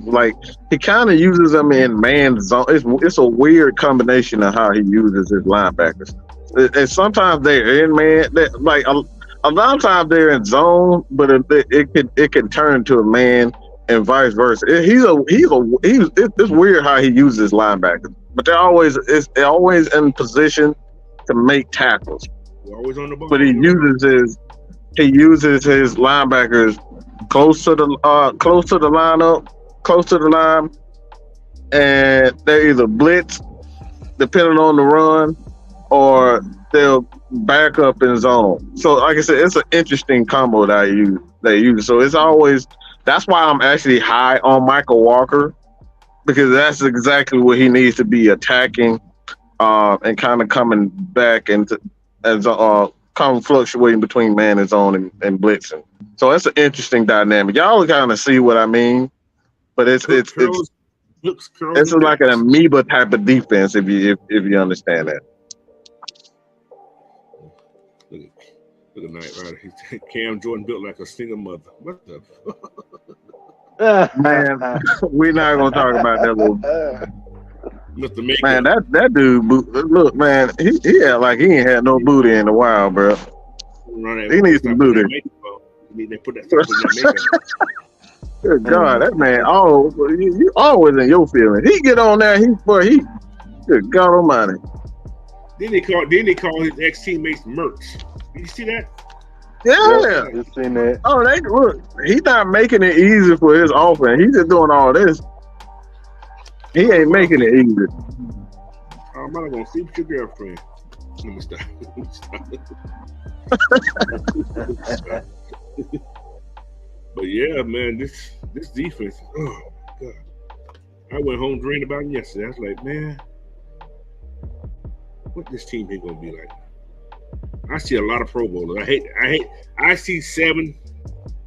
kind of uses them in man zone. It's a weird combination of how he uses his linebackers. And sometimes they're in man. A lot of times they're in zone, but it can turn to a man and vice versa. It's weird how he uses his linebackers, but they're always in position to make tackles. We're always on the ball. But he uses his linebackers close to the lineup, close to the line, and they're either blitz, depending on the run, or they'll back up in zone. So, like I said, it's an interesting combo that they use. So that's why I'm actually high on Michael Walker, because that's exactly what he needs to be attacking. And kind of coming back into come fluctuating between man and zone and blitzing. So that's an interesting dynamic. Y'all kind of see what I mean, but it's like an amoeba type of defense if you understand that. Look at Knight Rider. Cam Jordan built like a single mother. What the fuck? Man, we're not gonna talk about that little. Man, that dude, look, man, he act like he ain't had no booty in a while, bro. He needs some booty. They put that stuff in that makeup. Good God, that man, you always in your feelings. He get on there, good God Almighty. Then they call his ex-teammates mercs. Did you see that? Yeah, you seen that? Oh, look, he's not making it easy for his offense. He's just doing all this. He ain't making it easy. I'm not gonna sleep with your girlfriend. Let me stop. But yeah, man, this defense. Oh God, I went home dreaming about it yesterday. I was like, man, what this team here gonna be like? I see a lot of Pro Bowlers. I see 7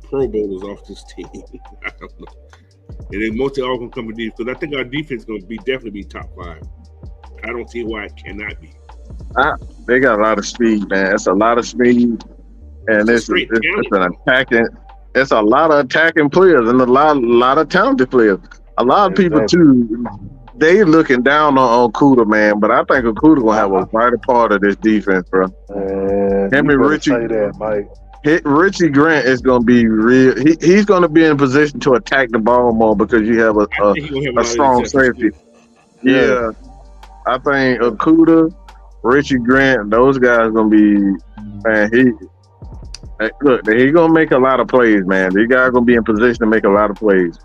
Pro Bowlers off this team. I don't know. And then mostly all gonna come with defense, because I think our defense is gonna definitely be top 5. I don't see why it cannot be. They got a lot of speed, man. It's a lot of speed, and it's an attacking. It's a lot of attacking players and a lot of talented players. A lot of people too. They looking down on Okuda, man, but I think Okuda gonna have a vital part of this defense, bro. Richie, say that, Mike. Richie Grant is going to be real. He's going to be in position to attack the ball more because you have a strong safety. Yeah. I think Okuda, Richie Grant, those guys going to be, man, he's going to make a lot of plays, man. These guys going to be in position to make a lot of plays.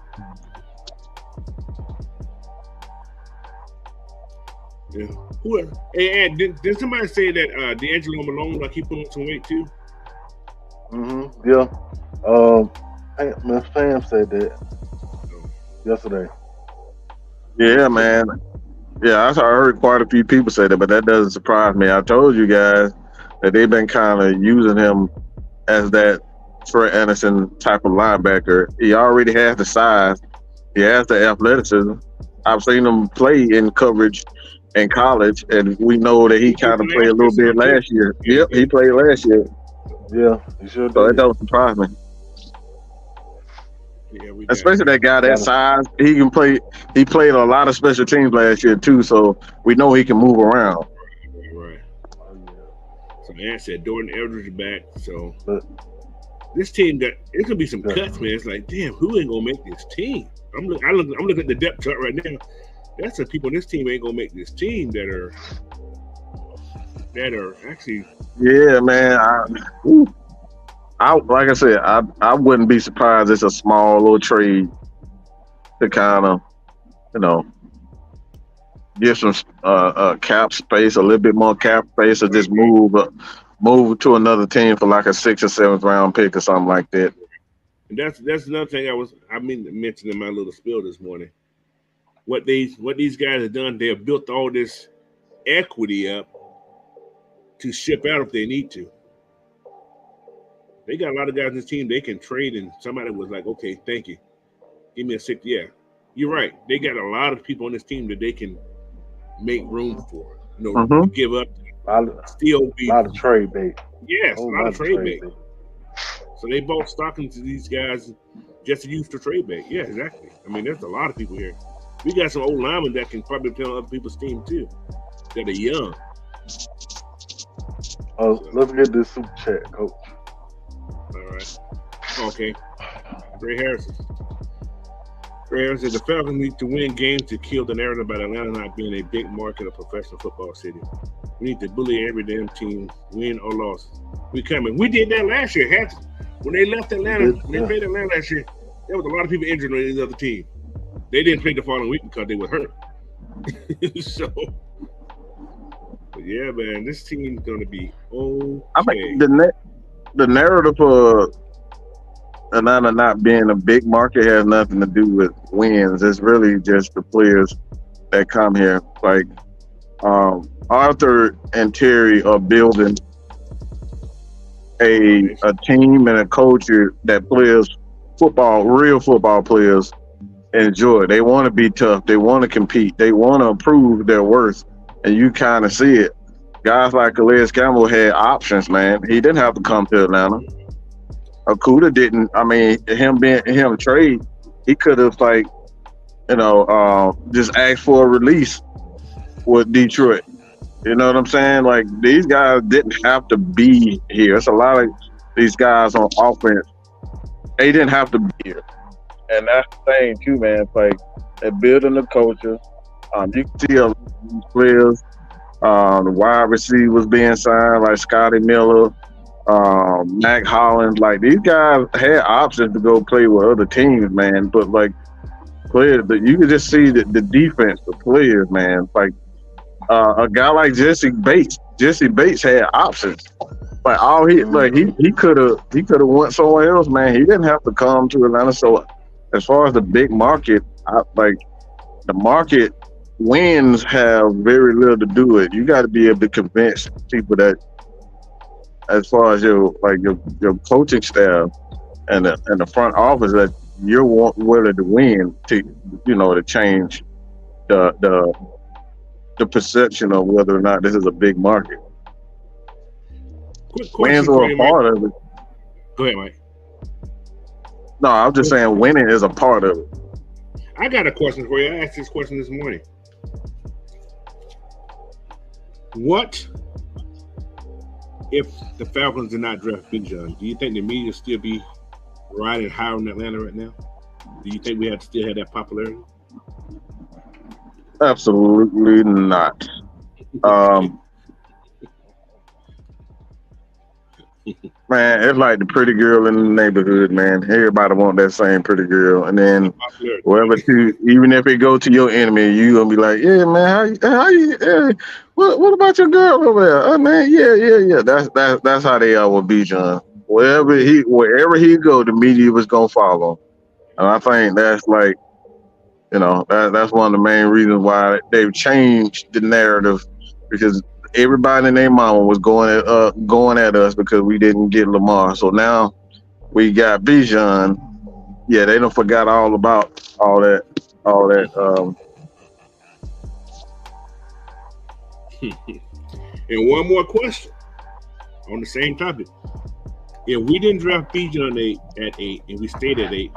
Yeah. Hey, did somebody say that D'Angelo Malone, like he put on some weight too? Yeah. Sam said that yesterday. Yeah, man. Yeah, I heard quite a few people say that, but that doesn't surprise me. I told you guys that they've been kind of using him as that Troy Anderson type of linebacker. He already has the size. He has the athleticism. I've seen him play in coverage in college, and we know that he kind of played a little bit last year. Yep, he played last year. Yeah, he sure did. So that don't surprise me. Yeah, we got Especially that guy that Gotta, size. He can play. He played a lot of special teams last year too, so we know he can move around. right. oh, yeah. So man said Jordan Eldridge is back. So But this team got it's gonna be some yeah, cuts, man. It's like, damn, who ain't gonna make this team? I'm looking at the depth chart right now. That's the people on this team ain't gonna make this team that are actually Yeah, man. I like I said, I wouldn't be surprised. It's a small little trade to kind of, you know, get some cap space, a little bit more cap space, or right, just move to another team for like a 6th or 7th round pick or something like that. and that's another thing I mean to mention in my little spiel this morning. What these guys have done, they have built all this equity up to ship out if they need to. They got a lot of guys in this team they can trade, and somebody was like, okay, thank you. Give me a 6. Yeah, you're right. They got a lot of people on this team that they can make room for. Mm-hmm. Give up, a lot, still be. lot of trade bait. Yes, a Whole lot lot of trade bait. So they bought stock into these guys just to use for trade bait. Yeah, exactly. I mean, there's a lot of people here. We got some old linemen that can probably play on other people's team too, that are young. Oh, let's get this super chat, coach. All right. Okay. Ray Harrison. Ray Harrison said the Falcons need to win games to kill the narrative about Atlanta not being a big market of professional football city. We need to bully every damn team, win or loss. We coming. We did that last year. When they left Atlanta, when they played Atlanta last year, there was a lot of people injured on these other team. They didn't play the following week because they were hurt. So, but yeah, man, this team's gonna be okay. I mean, the narrative for Atlanta not being a big market has nothing to do with wins. It's really just the players that come here. Like Arthur and Terry are building a team and a culture that players football, real football players enjoy. They want to be tough. They want to compete. They want to prove their worth. And you kind of see it. Guys like Calais Campbell had options, man. He didn't have to come to Atlanta. Okuda didn't. I mean, him trade, he could have just asked for a release with Detroit. You know what I'm saying? Like, these guys didn't have to be here. It's a lot of these guys on offense. They didn't have to be here. And that's the thing too, man. It's like they're building the culture. You can see a lot of these players, the wide receivers being signed, like Scotty Miller, Mac Hollins. Like, these guys had options to go play with other teams, man. But like players, you can just see the defense, the players, man. Like a guy like Jesse Bates. Jesse Bates had options. Like all he could have went somewhere else, man. He didn't have to come to Atlanta. So as far as the big market, the market wins have very little to do with it. You got to be able to convince people that, as far as your coaching staff and the front office, that you're willing to win to change the perception of whether or not this is a big market. Quick Wins question are for a you, part Mike. of it. Go ahead, Mike. No, I was just saying winning is a part of it. I got a question for you. I asked this question this morning. What if the Falcons did not draft Bijan? Do you think the media still be riding high in Atlanta right now? Do you think we still have that popularity? Absolutely not. Man, it's like the pretty girl in the neighborhood, man. Everybody want that same pretty girl, and then even if it go to your enemy, you gonna be like, yeah, man, how you what about your girl over there? Oh, man, yeah. That's how they are with Bijan. Wherever he go, the media was gonna follow, and I think that's like, that's one of the main reasons why they've changed the narrative, because everybody and their mama was going at us because we didn't get Lamar. So now we got Bijan. Yeah, they don't forgot all about all that. And one more question on the same topic. If we didn't draft Bijan at 8 and we stayed at 8,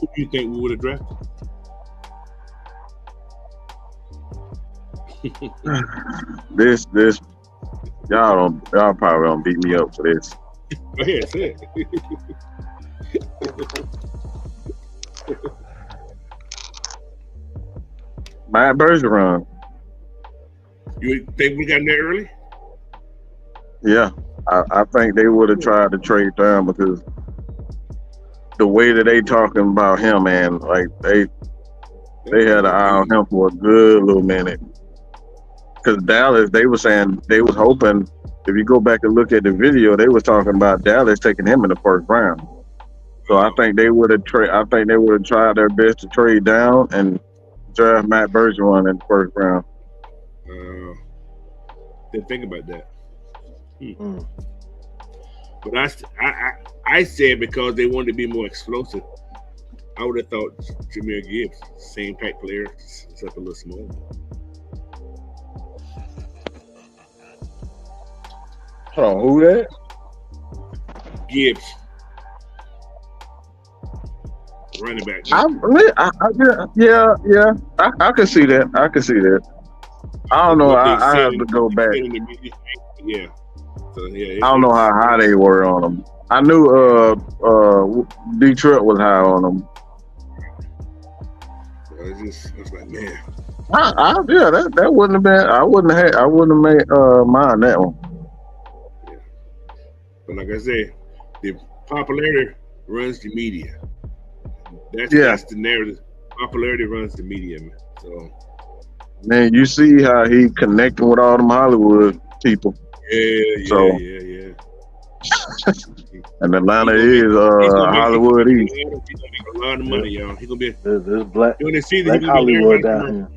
Who do you think we would have drafted? This y'all probably don't beat me up for this. Go ahead, say it. Matt Bergeron. You think we got in there early? Yeah, I think they would have tried to trade down because the way that they talking about him, man, like they had an eye on him for a good little minute. Because Dallas, they were saying they was hoping. If you go back and look at the video, they was talking about Dallas taking him in the first round. So I think they would have tried their best to trade down and draft Matt Bergeron in the first round. Didn't think about that. But I said because they wanted to be more explosive. I would have thought Jahmyr Gibbs, same type player, except a little smaller. Hold on, who that? Gibbs, running back. I can see that. I can see that. I don't know. I have to go back. Yeah. So, yeah. I don't know how high they were on them. I knew Detroit was high on them. It's like, man. That wouldn't have been. I wouldn't have made mind that one. Yeah. But like I said, the popularity runs the media. That's the narrative. Popularity runs the media, man. So. Man, you see how he connecting with all them Hollywood people. Yeah. And Atlanta is Hollywood East. He's gonna make a lot of money, y'all. He's gonna be there's black Hollywood down here.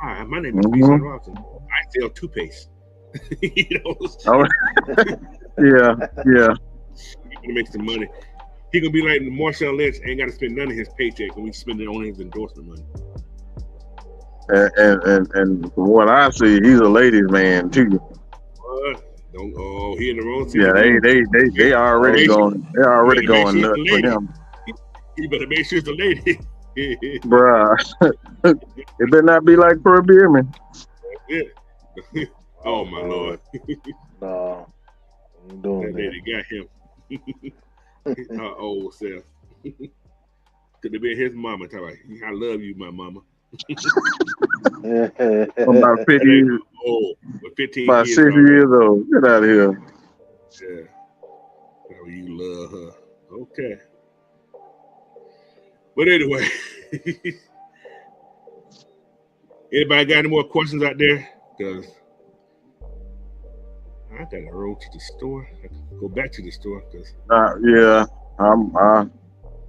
Hi, my name is Jason Robinson. I sell toothpaste. You know? Yeah. He's gonna make some money. He gonna be like Marshawn Lynch, ain't gotta spend none of his paycheck, and we spend it on his endorsement money. And from what I see, he's a ladies' man too. He in the wrong seat. Yeah, they already going. They're already going nuts for him. You better make sure it's the lady, bruh. It better not be like Pearl Beerman. Yeah. Oh my lord. No, I'm doing that lady got him. Her old self. Could have been his mama. Tell her, I love you, my mama. About 50 years old. 15 about years 60 years old. Get out of here. Yeah. Oh, you love her. Okay. But anyway. Anybody got any more questions out there? Because I gotta roll to the store. I can go back to the store.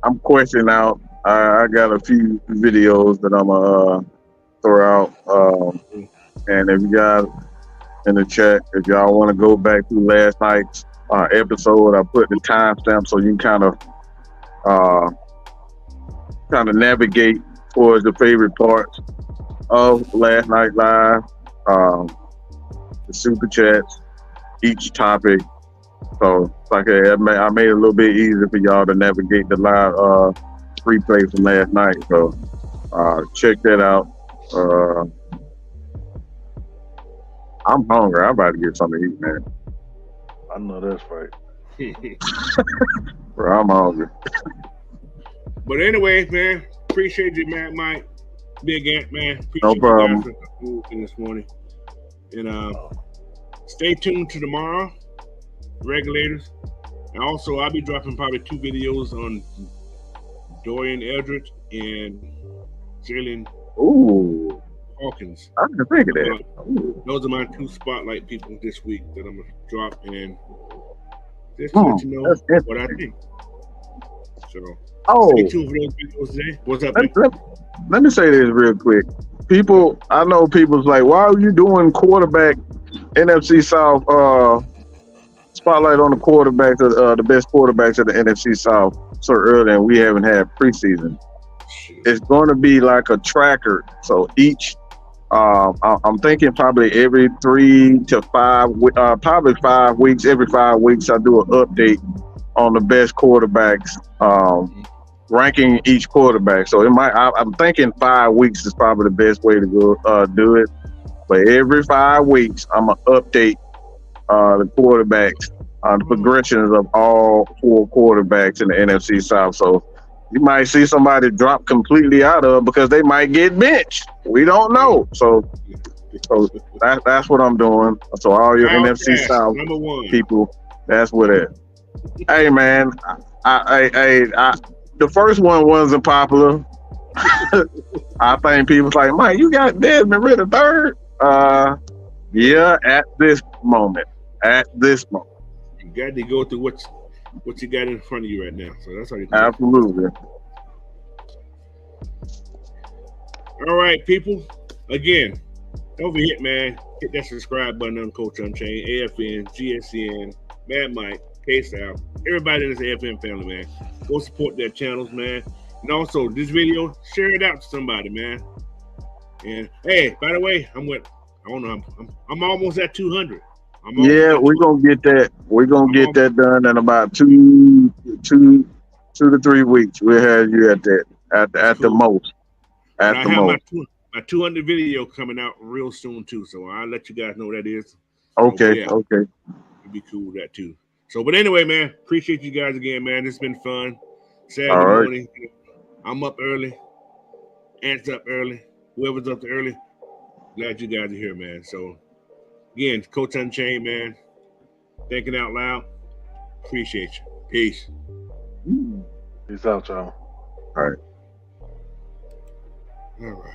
I'm questioning out. I got a few videos that I'm gonna throw out. And if you guys in the chat, if y'all want to go back to last night's episode, I put the timestamp so you can kind of navigate towards the favorite parts of last night live. The super chats, each topic. So like I made it a little bit easier for y'all to navigate the live replay from last night. So check that out. I'm hungry. I'm about to get something to eat, man. I know that's right. Bro, I'm hungry. But anyway, man, appreciate you, man, Mike. Big Ant, man. Appreciate no problem. You guys for this morning. And stay tuned to tomorrow, Regulators. And also, I'll be dropping probably 2 videos on Dorian Eldridge and Jalen Falcons. I didn't think of that. Those are my 2 spotlight people this week that I'm going to drop, and just to let you know what I think. So, stay tuned for those videos today. What's up, let me say this real quick. I know people's like, why are you doing quarterback NFC South spotlight on the quarterbacks, the best quarterbacks of the NFC South so early, and we haven't had preseason? It's going to be like a tracker. So each, I'm thinking probably every 3 to 5, probably 5 weeks. Every 5 weeks, I do an update on the best quarterbacks ranking each quarterback. So I'm thinking 5 weeks is probably the best way to go do it. But every 5 weeks, I'm gonna update the quarterbacks, the progressions of all 4 quarterbacks in the NFC South. So you might see somebody drop completely out of because they might get benched. We don't know. So that's what I'm doing. So all your NFC South people, that's what it. Hey man, I the first one wasn't popular. I think people's like, Mike, you got Desmond Ridder third. Yeah, at this moment. You got to go through what you got in front of you right now. So that's how you Absolutely. All right, people. Again, don't forget, man, hit that subscribe button on Coach Unchained, AFN, GSN, Mad Mike, K-Style, everybody in this AFN family, man. Go support their channels, man. And also, this video, share it out to somebody, man. And hey, by the way, I'm almost at 200. Yeah, we're gonna get that. We're gonna get that done in about 2 to 3 weeks. We'll have you at that at the most. At the most. My 200 video coming out real soon too, so I'll let you guys know what that is. Okay, so, yeah, it'd be cool with that too. So, but anyway, man, appreciate you guys again, man. It's been fun. Saturday morning, I'm up early. Ant's up early. Whoever's up early, glad you guys are here, man. So, again, Coach Unchained, man. Thinking out loud. Appreciate you. Peace. Peace out, y'all. All right. All right.